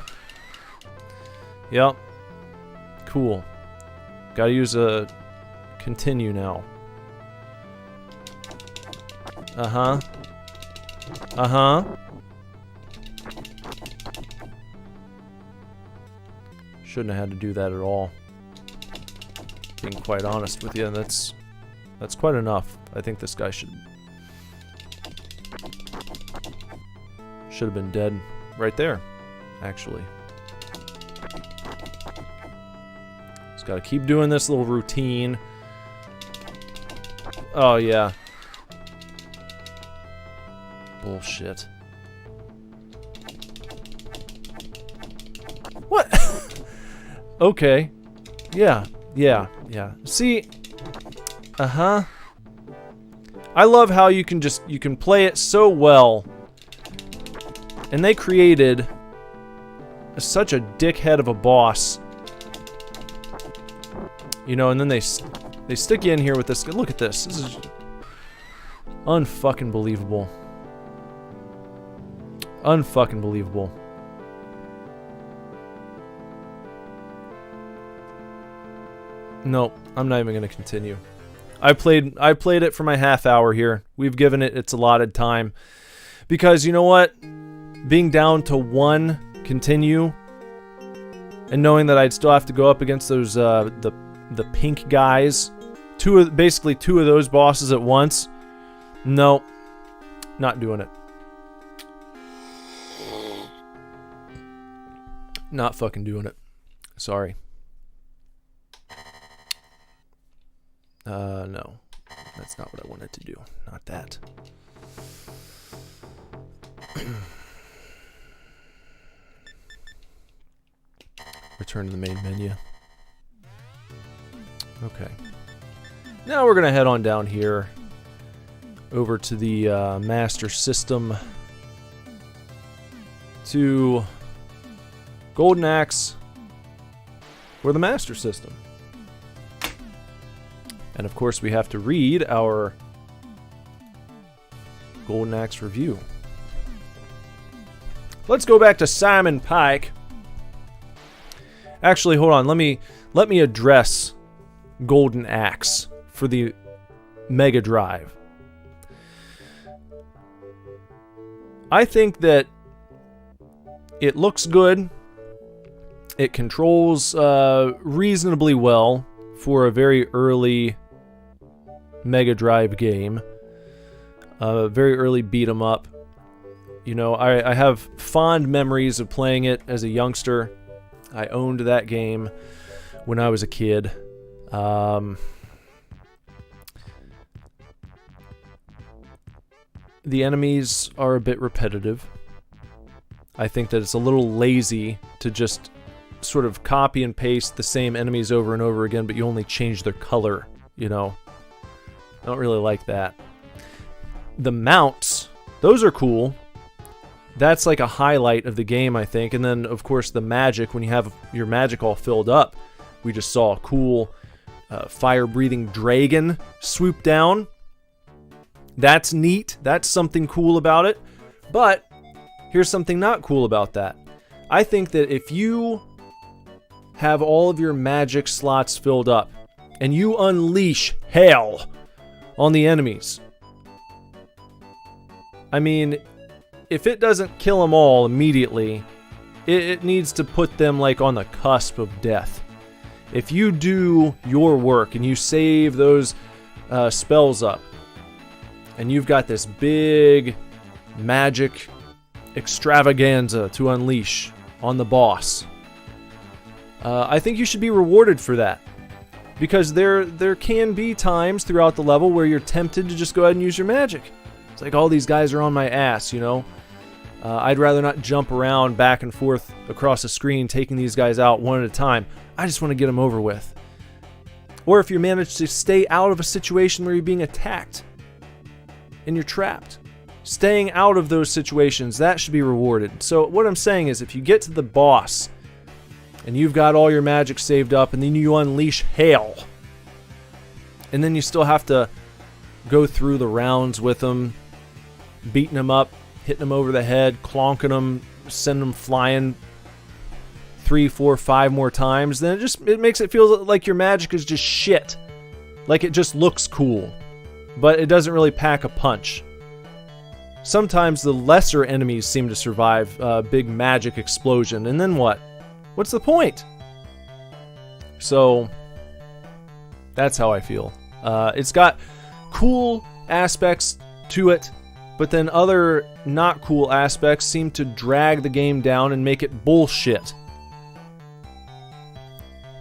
Yep. Cool. Gotta use a continue now. Uh-huh. Uh-huh. Shouldn't have had to do that at all. Being quite honest with you, that's quite enough. I think this guy should have been dead right there, actually. Just gotta keep doing this little routine. Oh yeah. Bullshit. What? Okay. Yeah. See? Uh-huh. I love how you can play it so well. And they created such a dickhead of a boss. You know, and then they stick you in here with this. Look at this. This is unfucking believable. Unfucking believable. Nope, I'm not even gonna continue. I played it for my half hour here. We've given it its allotted time. Because you know what? Being down to one continue and knowing that I'd still have to go up against those the pink guys, basically two of those bosses at once. No, not doing it. Not fucking doing it. Sorry. No. That's not what I wanted to do. Not that. Return to the main menu. Okay. Now we're gonna head on down here over to the Master System to Golden Axe for the Master System. And of course we have to read our Golden Axe review. Let's go back to Simon Pike. Actually, hold on. Let me address Golden Axe for the Mega Drive. I think that it looks good. It controls reasonably well for a very early Mega Drive game. Very early beat 'em up. You know, I have fond memories of playing it as a youngster. I owned that game when I was a kid. The enemies are a bit repetitive. I think that it's a little lazy to just sort of copy and paste the same enemies over and over again, but you only change their color, you know. I don't really like that. The mounts, those are cool. That's like a highlight of the game, I think. And then, of course, the magic, when you have your magic all filled up. We just saw a cool fire-breathing dragon swoop down. That's neat. That's something cool about it. But here's something not cool about that. I think that if you have all of your magic slots filled up and you unleash hell on the enemies, I mean, if it doesn't kill them all immediately, it needs to put them like on the cusp of death. If you do your work and you save those spells up, and you've got this big magic extravaganza to unleash on the boss, I think you should be rewarded for that. Because there can be times throughout the level where you're tempted to just go ahead and use your magic. It's like, all these guys are on my ass, you know? I'd rather not jump around back and forth across the screen taking these guys out one at a time. I just want to get them over with. Or if you manage to stay out of a situation where you're being attacked and you're trapped. Staying out of those situations, that should be rewarded. So what I'm saying is, if you get to the boss and you've got all your magic saved up and then you unleash hail, and then you still have to go through the rounds with them, beating them up, hitting them over the head, clonking them, sending them flying 3, 4, 5 more times, then it makes it feel like your magic is just shit. Like it just looks cool, but it doesn't really pack a punch. Sometimes the lesser enemies seem to survive a big magic explosion, and then what? What's the point? So that's how I feel. It's got cool aspects to it, but then other not cool aspects seem to drag the game down and make it bullshit.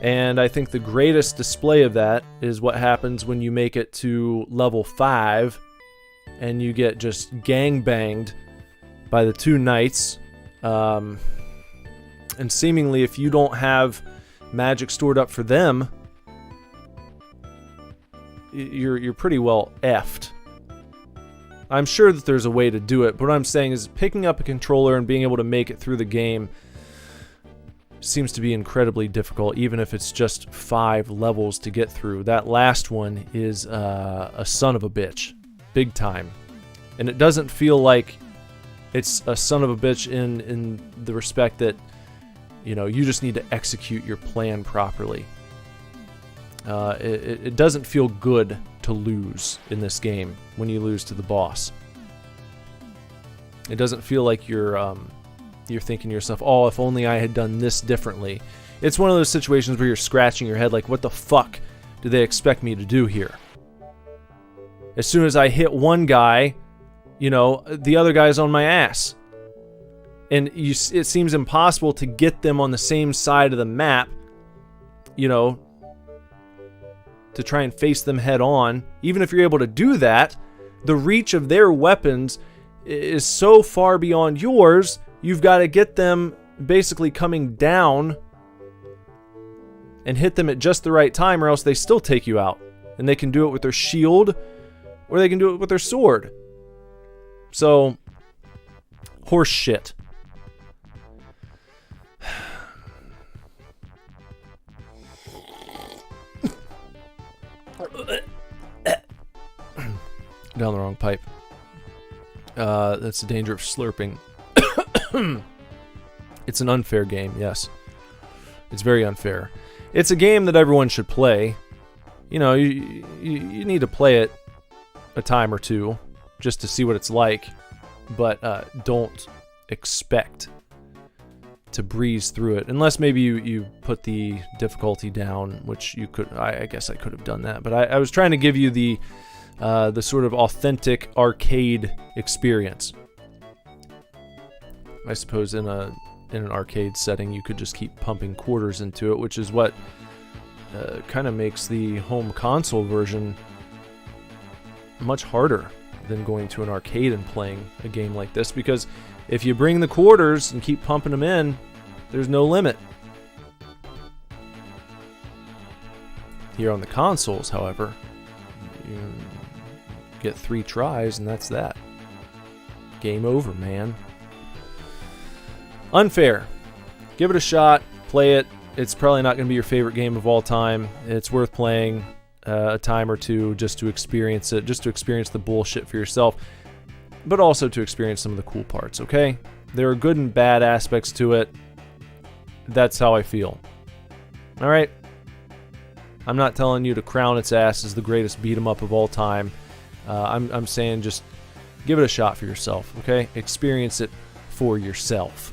And I think the greatest display of that is what happens when you make it to level 5 and you get just gangbanged by the 2 knights. And seemingly, if you don't have magic stored up for them, you're pretty well effed. I'm sure that there's a way to do it, but what I'm saying is picking up a controller and being able to make it through the game seems to be incredibly difficult, even if it's just 5 levels to get through. That last one is a son of a bitch, big time. And it doesn't feel like it's a son of a bitch in the respect that, you know, you just need to execute your plan properly. It doesn't feel good to lose in this game when you lose to the boss. It doesn't feel like you're thinking to yourself, oh, if only I had done this differently. It's one of those situations where you're scratching your head like, what the fuck do they expect me to do here? As soon as I hit one guy, you know, the other guy's on my ass. And it seems impossible to get them on the same side of the map, you know, to try and face them head on. Even if you're able to do that, the reach of their weapons is so far beyond yours, you've got to get them basically coming down and hit them at just the right time, or else they still take you out. And they can do it with their shield, or they can do it with their sword. So, horse shit. Down the wrong pipe. That's the danger of slurping. It's an unfair game, yes. It's very unfair. It's a game that everyone should play. You know, you need to play it a time or two just to see what it's like, but don't expect to breeze through it, unless maybe you put the difficulty down, which you could. I guess I could have done that, but I was trying to give you the sort of authentic arcade experience. I suppose in an arcade setting you could just keep pumping quarters into it, which is what kind of makes the home console version much harder than going to an arcade and playing a game like this, because if you bring the quarters and keep pumping them in, there's no limit. Here on the consoles, however, you get 3 tries and that's that. Game over, man. Unfair. Give it a shot. Play it. It's probably not going to be your favorite game of all time. It's worth playing a time or two just to experience it, just to experience the bullshit for yourself, but also to experience some of the cool parts, okay? There are good and bad aspects to it. That's how I feel. Alright? I'm not telling you to crown its ass as the greatest beat-em-up of all time. I'm saying just give it a shot for yourself, okay? Experience it for yourself.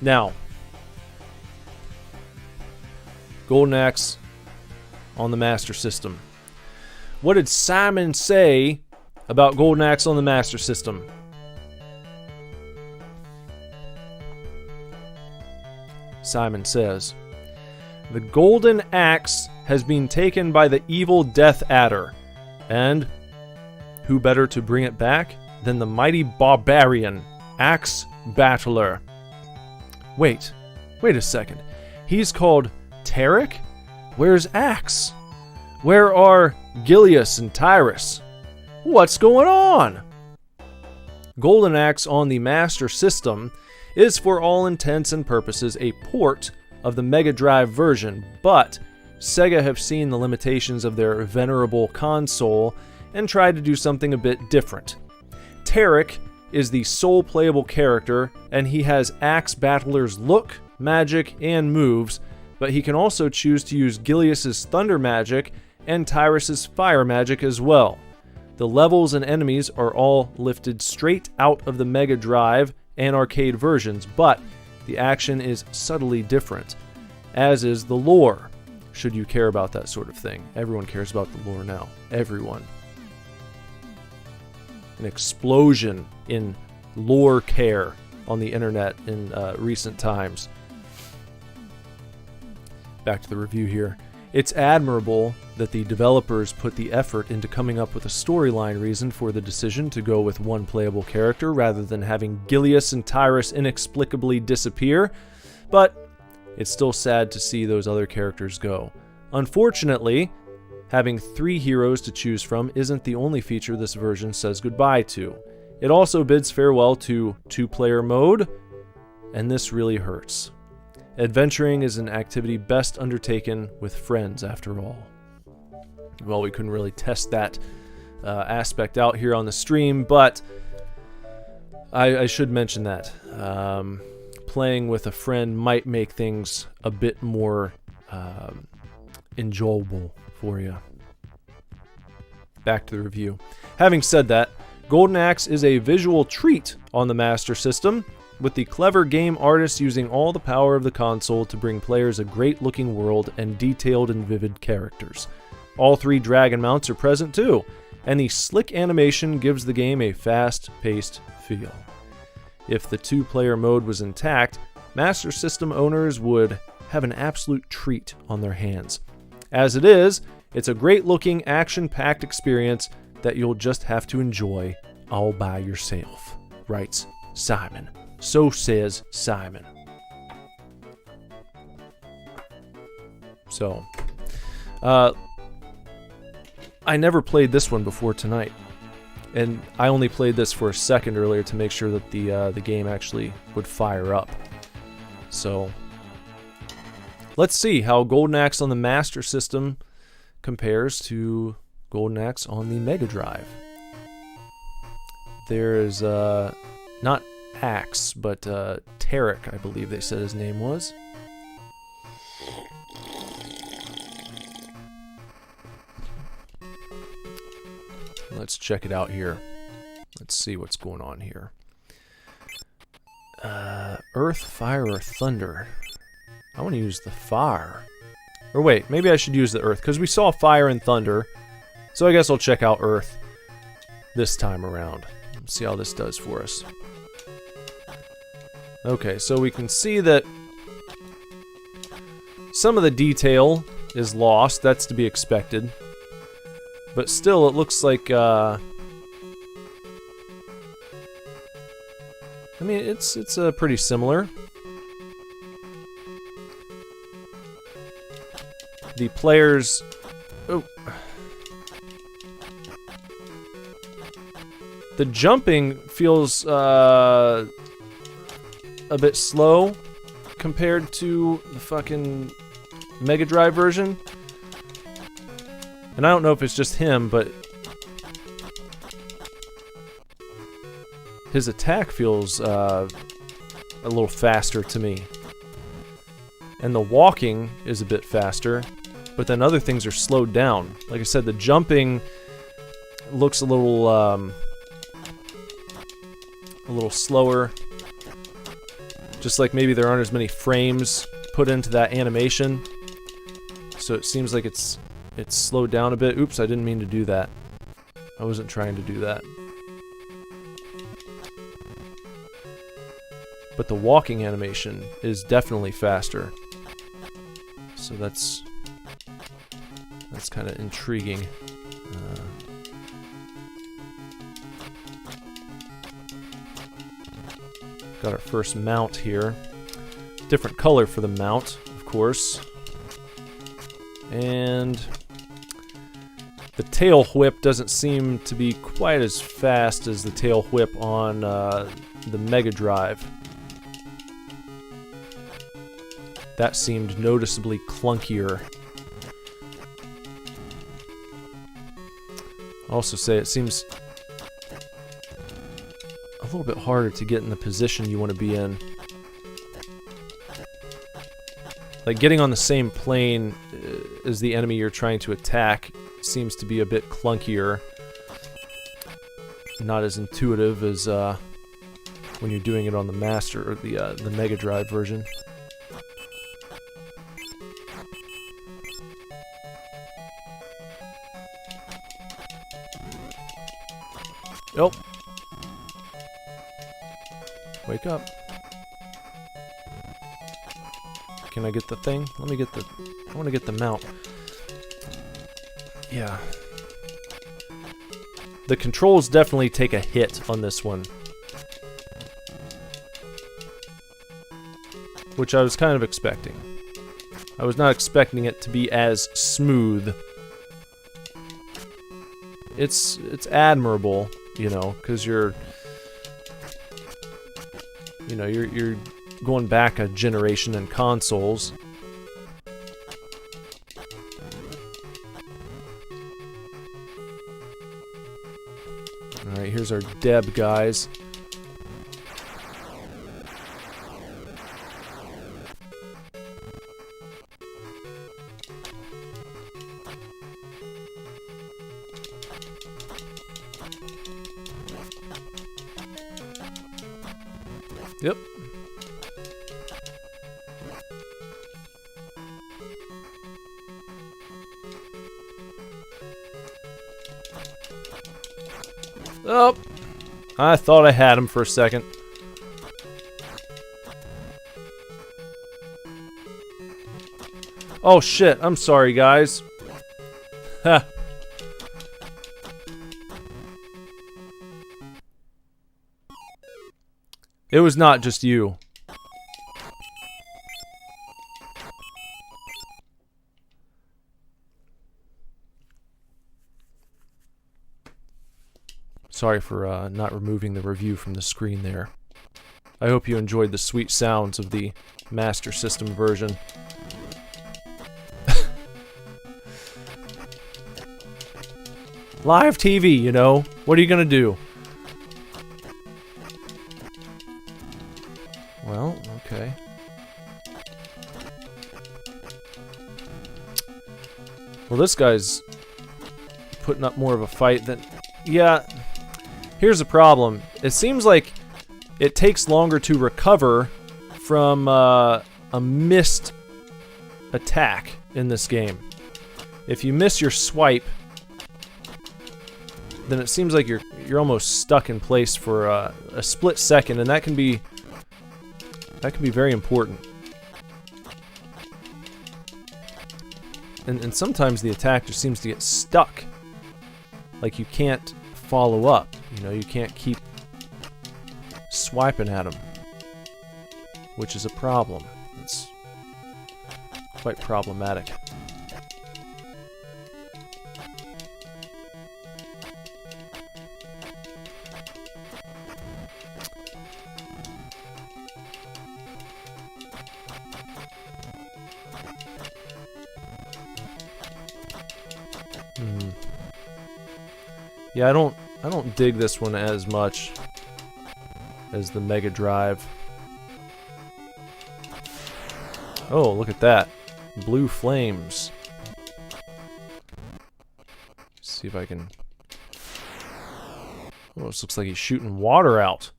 Now, Golden Axe on the Master System. What did Simon say about Golden Axe on the Master System? Simon says, The golden axe has been taken by the evil Death Adder. And who better to bring it back than the mighty barbarian, Axe Battler? Wait a second. He's called Tarek? Where's Axe? Where are Gilius and Tyrus? What's going on? Golden Axe on the Master System is for all intents and purposes a port of the Mega Drive version, but Sega have seen the limitations of their venerable console and tried to do something a bit different. Tarek is the sole playable character, and he has Axe Battler's look, magic, and moves, but he can also choose to use Gilius's thunder magic and Tyrus's fire magic as well. The levels and enemies are all lifted straight out of the Mega Drive and arcade versions, but the action is subtly different, as is the lore, should you care about that sort of thing. Everyone cares about the lore now. Everyone. An explosion in lore care on the internet in recent times. Back to the review here. It's admirable that the developers put the effort into coming up with a storyline reason for the decision to go with one playable character rather than having Gilius and Tyrus inexplicably disappear, but it's still sad to see those other characters go. Unfortunately, having 3 heroes to choose from isn't the only feature this version says goodbye to. It also bids farewell to 2-player mode, and this really hurts. Adventuring is an activity best undertaken with friends, after all. Well, we couldn't really test that aspect out here on the stream, but I should mention that. Playing with a friend might make things a bit more enjoyable for you. Back to the review. Having said that, Golden Axe is a visual treat on the Master System, with the clever game artists using all the power of the console to bring players a great-looking world and detailed and vivid characters. All 3 dragon mounts are present too, and the slick animation gives the game a fast-paced feel. If the 2-player mode was intact, Master System owners would have an absolute treat on their hands. As it is, it's a great-looking, action-packed experience that you'll just have to enjoy all by yourself, writes Simon. So says Simon. So, I never played this one before tonight, and I only played this for a second earlier to make sure that the game actually would fire up. So, let's see how Golden Axe on the Master System compares to Golden Axe on the Mega Drive. There's not Axe, but Tarek, I believe they said his name was. Let's check it out here. Let's see what's going on here. Earth, fire, or thunder? I want to use the fire. Or wait, maybe I should use the earth, because we saw fire and thunder. So I guess I'll check out earth this time around. Let's see how this does for us. Okay, so we can see that some of the detail is lost. That's to be expected. But still, it looks like, I mean, it's pretty similar. The players... Oh. The jumping feels, a bit slow compared to the fucking Mega Drive version. And I don't know if it's just him, but his attack feels a little faster to me. And the walking is a bit faster, but then other things are slowed down. Like I said, the jumping looks a little slower. Just like maybe there aren't as many frames put into that animation. So it seems like it's slowed down a bit. Oops, I didn't mean to do that. I wasn't trying to do that. But the walking animation is definitely faster. So that's kind of intriguing. Got our first mount here. Different color for the mount, of course. And the tail whip doesn't seem to be quite as fast as the tail whip on the Mega Drive. That seemed noticeably clunkier. I'll also say it seems a little bit harder to get in the position you want to be in. Like, getting on the same plane as the enemy you're trying to attack seems to be a bit clunkier. Not as intuitive as when you're doing it on the Master or the Mega Drive version. Oh! Wake up. Can I get the thing? Let me get the... I want to get the mount. Yeah. The controls definitely take a hit on this one. Which I was kind of expecting. I was not expecting it to be as smooth. It's admirable, you know, because you're going back a generation in consoles. Alright, here's our Deb guys. Yep. Oh, I thought I had him for a second. Oh shit, I'm sorry guys. Ha. It was not just you. Sorry for not removing the review from the screen there. I hope you enjoyed the sweet sounds of the Master System version. Live TV, you know. What are you gonna do? Well, okay. Well, this guy's putting up more of a fight than... Yeah, here's the problem. It seems like it takes longer to recover from a missed attack in this game. If you miss your swipe, then it seems like you're almost stuck in place for a split second, and that can be very important. And sometimes the attack just seems to get stuck. Like you can't follow up. You know, you can't keep swiping at them, which is a problem. It's quite problematic. Yeah, I don't dig this one as much as the Mega Drive. Oh, look at that. Blue flames. Let's see if I can... Oh, this looks like he's shooting water out.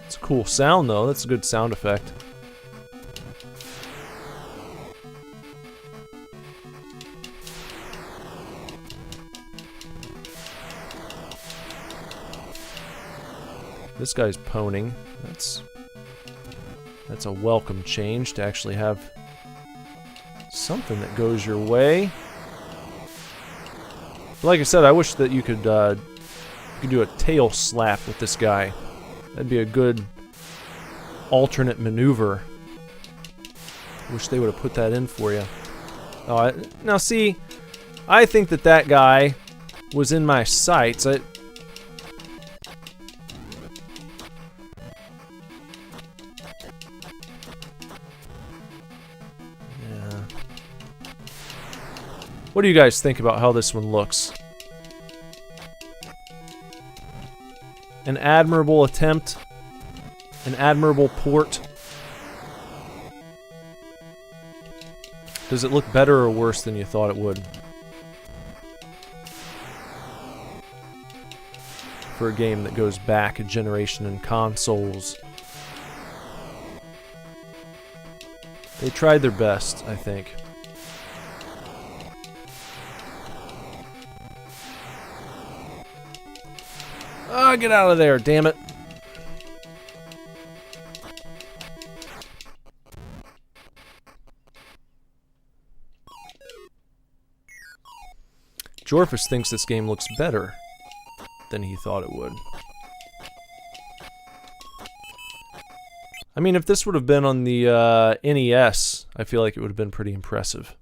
It's a cool sound, though. That's a good sound effect. This guy's poning. That's a welcome change to actually have something that goes your way. But like I said, I wish that you could do a tail slap with this guy. That'd be a good alternate maneuver. Wish they would have put that in for you. Oh, now see, I think that that guy was in my sights. Yeah. What do you guys think about how this one looks? An admirable attempt. An admirable port. Does it look better or worse than you thought it would? For a game that goes back a generation in consoles. They tried their best, I think. Ah, get out of there, damn it. Jorphus thinks this game looks better than he thought it would. I mean, if this would have been on the NES, I feel like it would have been pretty impressive.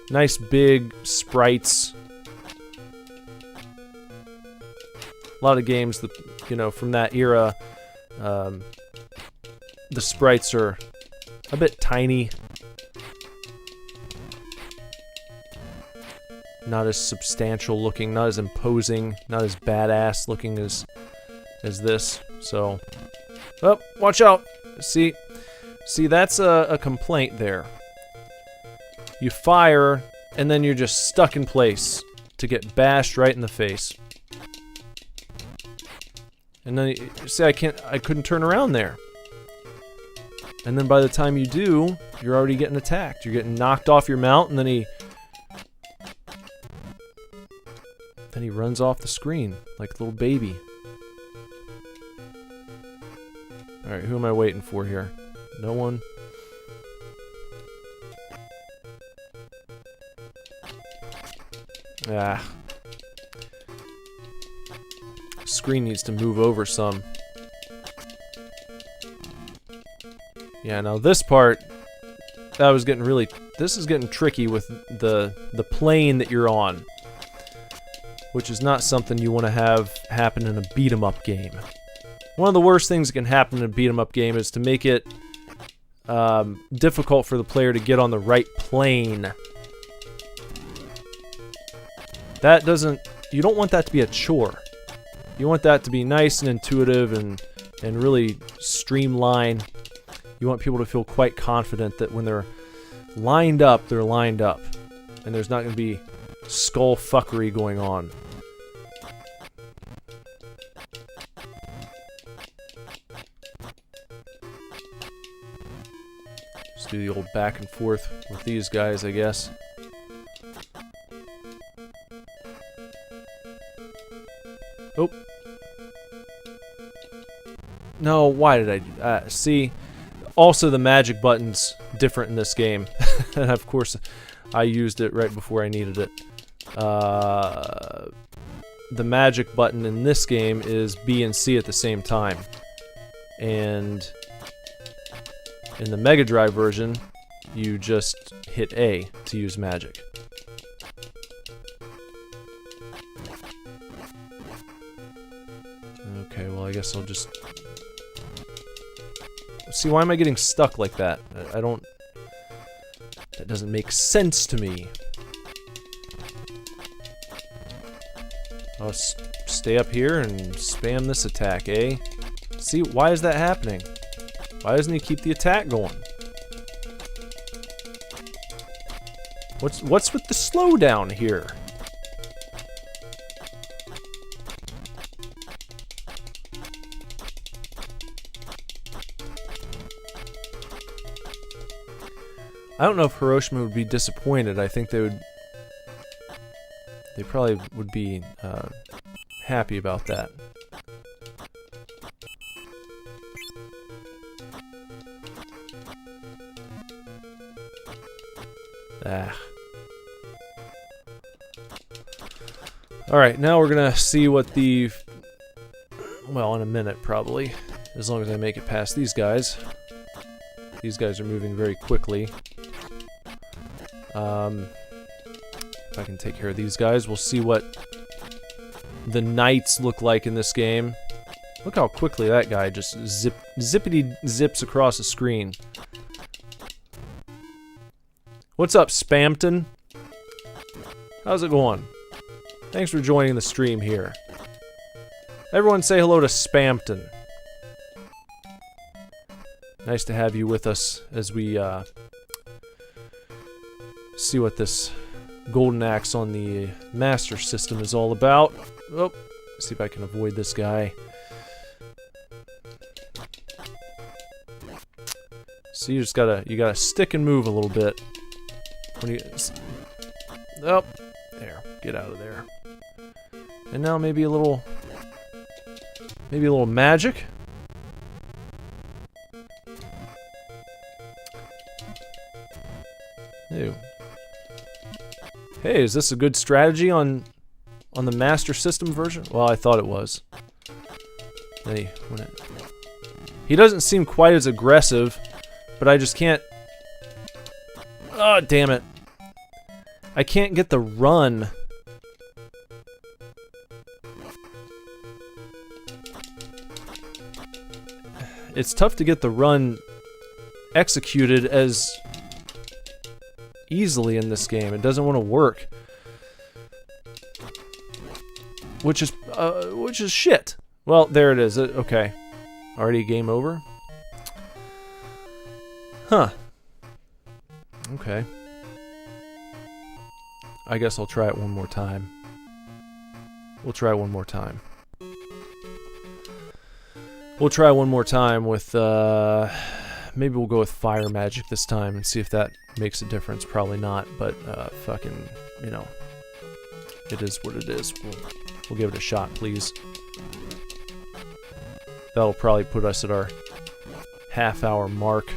Nice big sprites. A lot of games that, you know, from that era, the sprites are a bit tiny. Not as substantial looking, not as imposing, not as badass looking as this. So, oh, watch out! See, that's a complaint there. You fire, and then you're just stuck in place to get bashed right in the face. And then, see, I couldn't turn around there. And then by the time you do, you're already getting attacked. You're getting knocked off your mount, and then he runs off the screen like a little baby. Alright, who am I waiting for here? No one? Ah. Screen needs to move over some. Yeah, now this part, that was getting really... This is getting tricky with the plane that you're on. Which is not something you want to have happen in a beat-em-up game. One of the worst things that can happen in a beat-em-up game is to make it difficult for the player to get on the right plane. That doesn't... You don't want that to be a chore. You want that to be nice and intuitive and really streamlined. You want people to feel quite confident that when they're lined up, they're lined up. And there's not going to be skull fuckery going on. Just do the old back and forth with these guys, I guess. Oh. No, why did I do see, also the magic button's different in this game. And of course, I used it right before I needed it. The magic button in this game is B and C at the same time. And in the Mega Drive version, you just hit A to use magic. Okay, well I guess I'll just... See, why am I getting stuck like that? I don't... That doesn't make sense to me. I'll stay up here and spam this attack, eh? See, why is that happening? Why doesn't he keep the attack going? What's with the slowdown here? I don't know if Hiroshima would be disappointed. I think they would... They probably would be happy about that. Ah. Alright, now we're gonna see what the... Well, in a minute, probably. As long as I make it past these guys. These guys are moving very quickly. If I can take care of these guys, we'll see what the knights look like in this game. Look how quickly that guy just zippity zips across the screen. What's up, Spamton? How's it going? Thanks for joining the stream here. Everyone say hello to Spamton. Nice to have you with us as we see what this golden axe on the Master System is all about. Oh, see if I can avoid this guy. So you just gotta stick and move a little bit. When you, oh, there, get out of there. And now maybe a little magic. Ew. Hey, is this a good strategy on the Master System version? Well, I thought it was. He doesn't seem quite as aggressive, but I just can't... Oh, damn it. I can't get the run. It's tough to get the run executed as easily in this game. It doesn't want to work. Which is shit. Well, there it is. Okay. Already game over? Huh. Okay. I guess I'll try it one more time. We'll try one more time. We'll try one more time with, maybe we'll go with fire magic this time and see if that makes a difference. Probably not, but, fucking, you know, it is what it is. We'll give it a shot, please. That'll probably put us at our half-hour mark.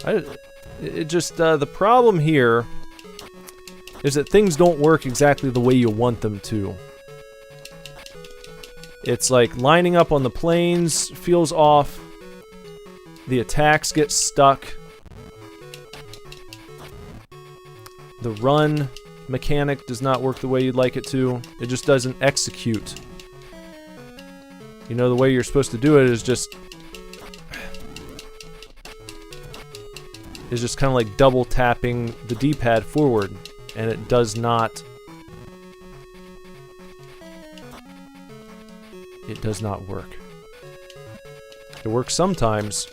The problem here is that things don't work exactly the way you want them to. It's like lining up on the planes feels off. The attacks get stuck. The run mechanic does not work the way you'd like it to. It just doesn't execute. You know, the way you're supposed to do it is just kind of like double tapping the D-pad forward, and it does not. It does not work. It works sometimes,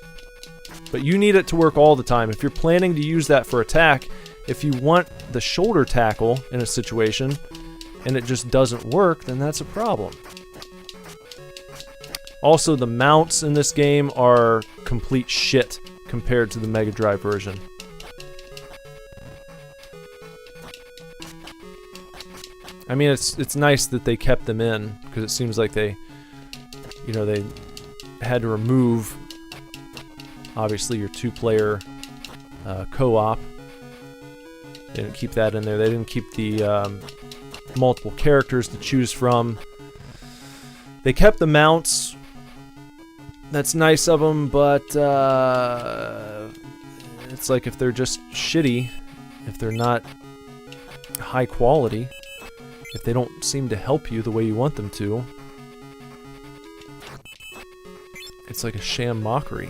but you need it to work all the time. If you're planning to use that for attack, if you want the shoulder tackle in a situation, and it just doesn't work, then that's a problem. Also, the mounts in this game are complete shit compared to the Mega Drive version. I mean, it's nice that they kept them in, because it seems like they had to remove, obviously, your two-player co-op. They didn't keep that in there. They didn't keep the multiple characters to choose from. They kept the mounts. That's nice of them, but it's like if they're just shitty, if they're not high quality, if they don't seem to help you the way you want them to, it's like a sham mockery.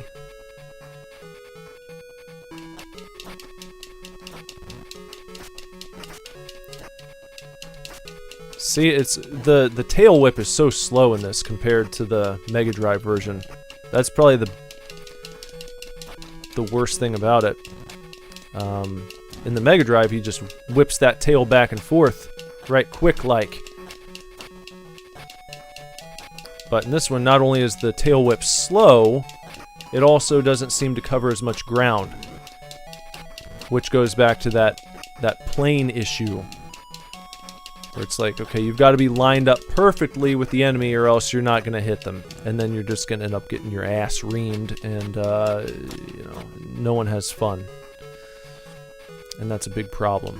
See, it's the tail whip is so slow in this compared to the Mega Drive version. That's probably the worst thing about it. In the Mega Drive, he just whips that tail back and forth, right quick like. But in this one, not only is the tail whip slow, it also doesn't seem to cover as much ground, which goes back to that plane issue. Where it's like, okay, you've got to be lined up perfectly with the enemy or else you're not going to hit them. And then you're just going to end up getting your ass reamed and, no one has fun. And that's a big problem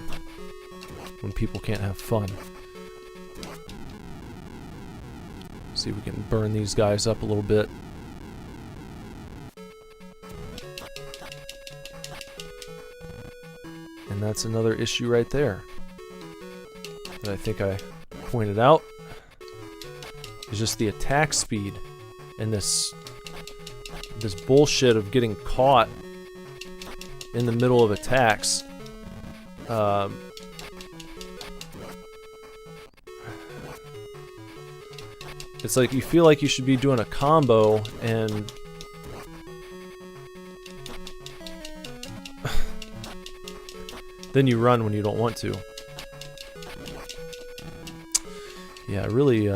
when people can't have fun. See if we can burn these guys up a little bit. And that's another issue right there that I think I pointed out. Is just the attack speed and this bullshit of getting caught in the middle of attacks. It's like you feel like you should be doing a combo and then you run when you don't want to. Yeah, really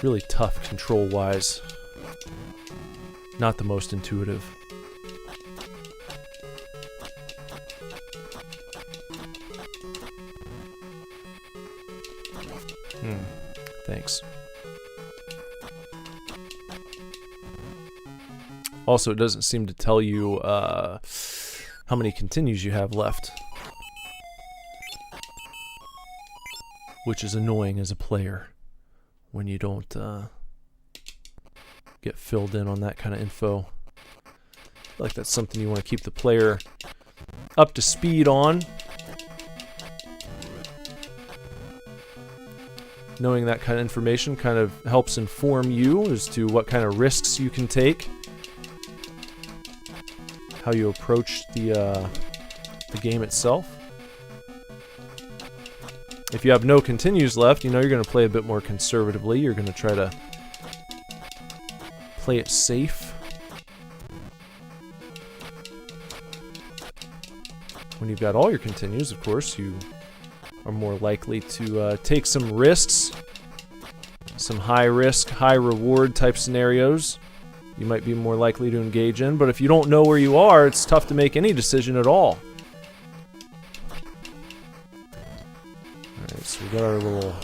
really tough control-wise. Not the most intuitive. Thanks. Also, it doesn't seem to tell you how many continues you have left, which is annoying as a player when you don't get filled in on that kind of info. I feel like that's something you want to keep the player up to speed on. Knowing that kind of information kind of helps inform you as to what kind of risks you can take, how you approach the game itself. If you have no continues left, you know you're going to play a bit more conservatively. You're going to try to play it safe. When you've got all your continues, of course, you are more likely to take some risks, some high risk, high reward type scenarios you might be more likely to engage in. But if you don't know where you are, it's tough to make any decision at all. Alright, so we got our little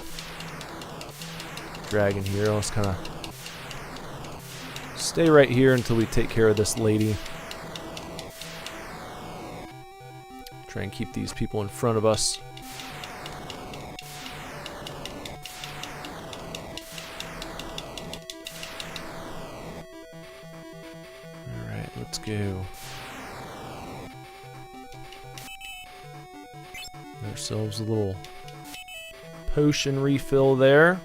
dragon here. Let's kind of stay right here until we take care of this lady. Try and keep these people in front of us. Let's go. Get ourselves a little potion refill there.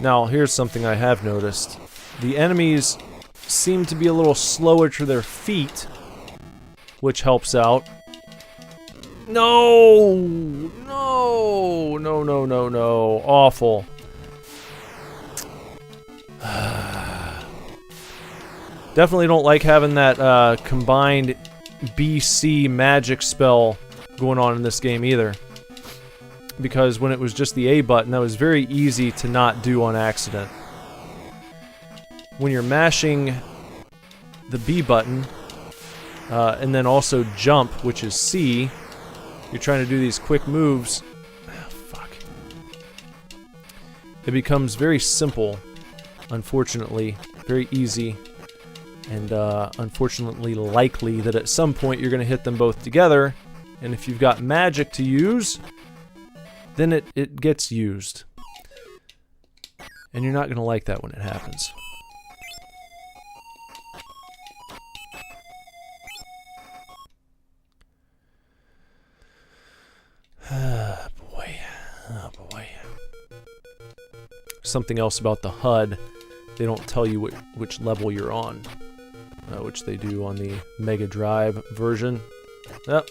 Now, here's something I have noticed. The enemies seem to be a little slower to their feet, which helps out. No! No! No, no, no, no. Awful. Definitely don't like having that combined BC magic spell going on in this game either. Because when it was just the A button, that was very easy to not do on accident. When you're mashing the B button, and then also jump, which is C, you're trying to do these quick moves. Oh, fuck. It becomes very simple, unfortunately, very easy, and unfortunately likely that at some point you're going to hit them both together, and if you've got magic to use, then it gets used. And you're not going to like that when it happens. Boy. Oh boy. Something else about the HUD, they don't tell you which level you're on, which they do on the Mega Drive version. Yep.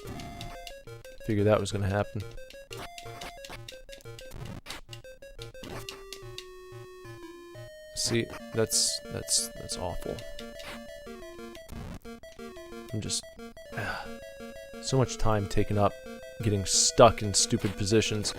Figured that was going to happen. See, that's awful. I'm just so much time taken up getting stuck in stupid positions.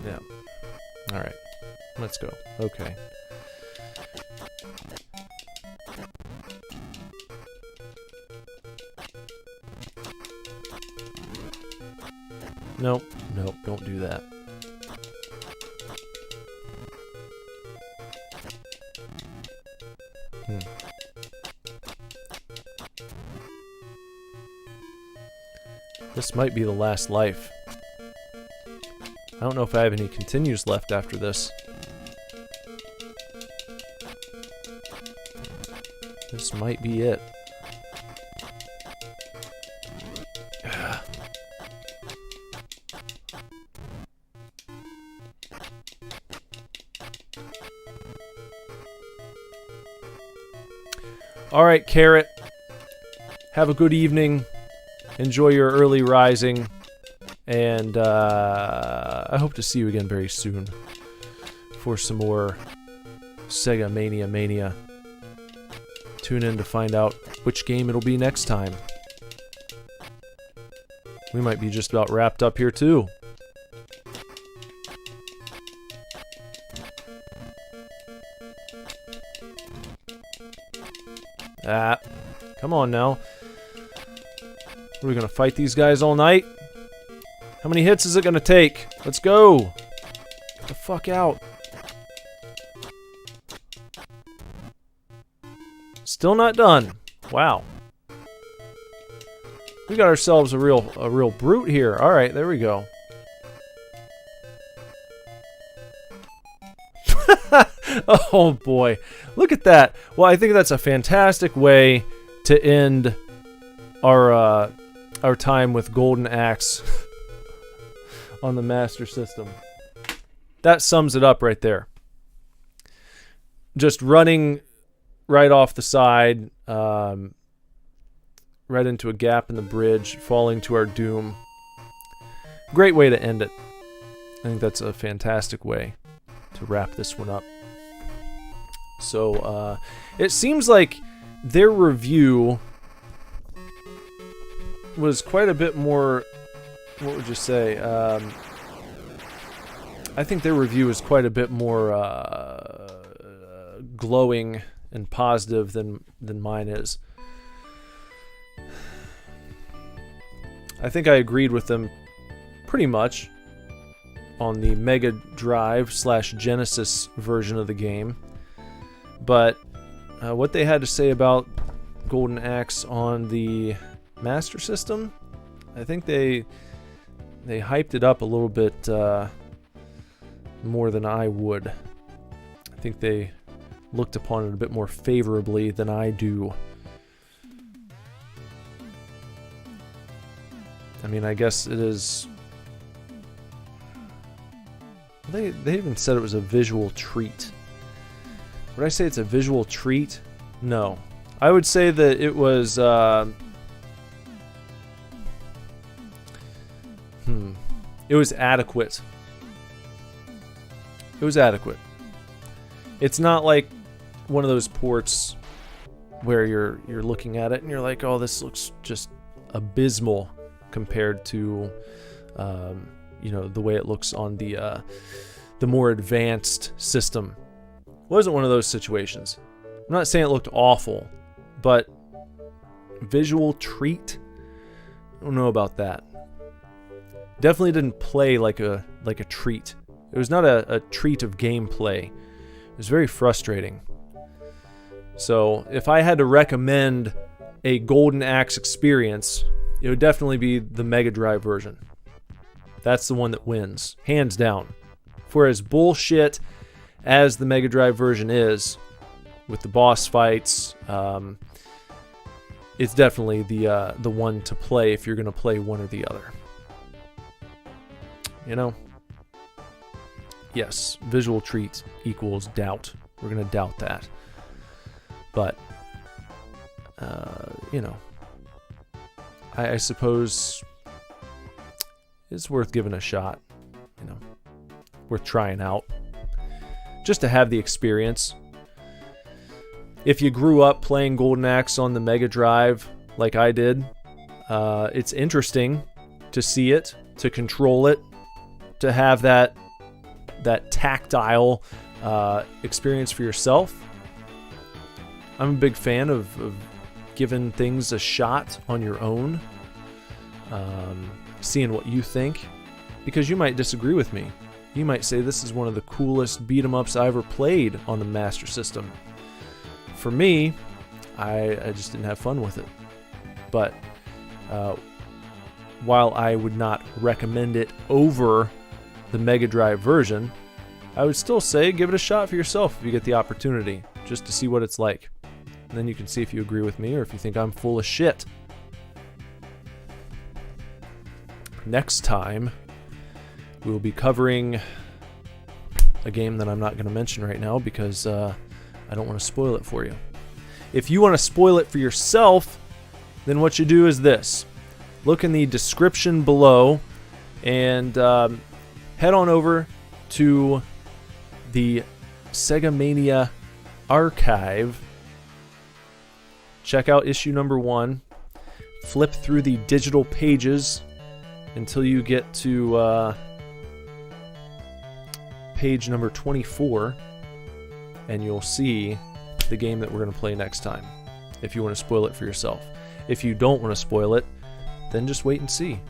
Yeah. Alright. Let's go. Okay. Nope. Nope. Don't do that. This might be the last life. I don't know if I have any continues left after this. This might be it. Alright, Carrot. Have a good evening. Enjoy your early rising. And I hope to see you again very soon for some more Sega Mania. Tune in to find out which game it'll be next time. We might be just about wrapped up here too. Come on now. Are we gonna fight these guys all night? How many hits is it gonna take? Let's go! Get the fuck out. Still not done. Wow. We got ourselves a real brute here. Alright, there we go. Oh boy. Look at that. Well, I think that's a fantastic way to end our time with Golden Axe on the Master System. That sums it up right there. Just running right off the side, right into a gap in the bridge, falling to our doom. Great way to end it. I think that's a fantastic way to wrap this one up. So, it seems like their review was quite a bit more, what would you say, I think their review is quite a bit more glowing and positive than mine is. I think I agreed with them pretty much on the Mega Drive / Genesis version of the game. But what they had to say about Golden Axe on the Master System, I think they hyped it up a little bit more than I would. I think they looked upon it a bit more favorably than I do. I mean, I guess it is... They even said it was a visual treat. Would I say it's a visual treat? No. I would say that it was... It was adequate. It was adequate. It's not like one of those ports where you're looking at it and you're like, oh, this looks just abysmal compared to the way it looks on the more advanced system. It wasn't one of those situations. I'm not saying it looked awful, but visual treat? I don't know about that. Definitely didn't play like a treat. It was not a treat of gameplay. It was very frustrating. So if I had to recommend a Golden Axe experience, it would definitely be the Mega Drive version. That's the one that wins, hands down. For as bullshit as the Mega Drive version is, with the boss fights, it's definitely the one to play if you're going to play one or the other. You know? Yes, visual treat equals doubt. We're going to doubt that. But, I suppose it's worth giving a shot. Worth trying out. Just to have the experience. If you grew up playing Golden Axe on the Mega Drive, like I did, it's interesting to see it, to control it, to have that that tactile experience for yourself. I'm a big fan of giving things a shot on your own, seeing what you think, because you might disagree with me. You might say this is one of the coolest beat-em-ups I ever played on the Master System. For me, I just didn't have fun with it. But while I would not recommend it over the Mega Drive version, I would still say give it a shot for yourself if you get the opportunity, just to see what it's like. And then you can see if you agree with me or if you think I'm full of shit. Next time, we will be covering a game that I'm not going to mention right now because I don't want to spoil it for you. If you want to spoil it for yourself, then what you do is this. Look in the description below and head on over to the Sega Mania archive. Check out issue number 1. Flip through the digital pages until you get to page number 24, and you'll see the game that we're going to play next time, if you want to spoil it for yourself. If you don't want to spoil it, then just wait and see.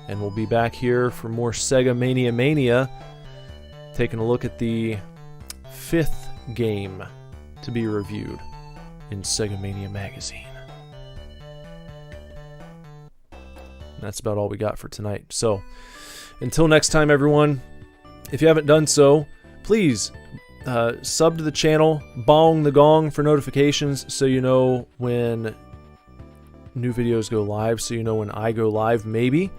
And we'll be back here for more Sega Mania, taking a look at the 5th game to be reviewed in Sega Mania Magazine. And that's about all we got for tonight. So, until next time, everyone, if you haven't done so, please sub to the channel, bong the gong for notifications so you know when new videos go live, so you know when I go live, maybe.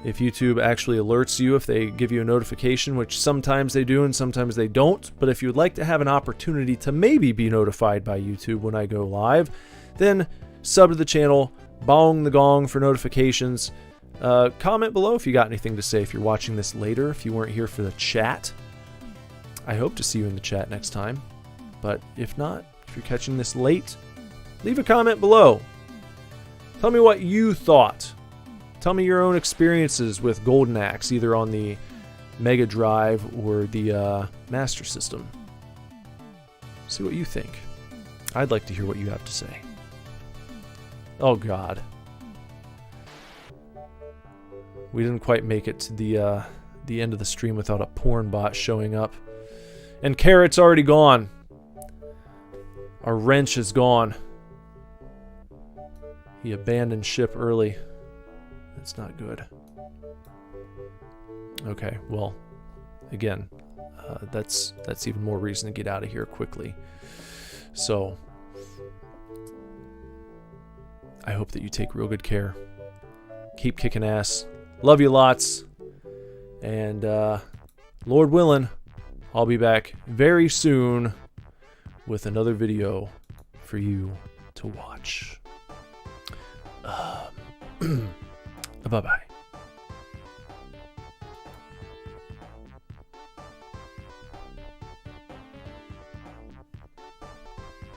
If YouTube actually alerts you, if they give you a notification, which sometimes they do and sometimes they don't, but if you would like to have an opportunity to maybe be notified by YouTube when I go live, then sub to the channel, bong the gong for notifications. Comment below if you got anything to say if you're watching this later, if you weren't here for the chat. I hope to see you in the chat next time, but if not, if you're catching this late, leave a comment below. Tell me what you thought. Tell me your own experiences with Golden Axe, either on the Mega Drive or the Master System. See what you think. I'd like to hear what you have to say. Oh God. We didn't quite make it to the end of the stream without a porn bot showing up. And Carrot's already gone. Our wrench is gone. He abandoned ship early. That's not good. Okay, well, again, that's even more reason to get out of here quickly. So, I hope that you take real good care. Keep kicking ass. Love you lots. And, Lord willing, I'll be back very soon with another video for you to watch. Bye-bye.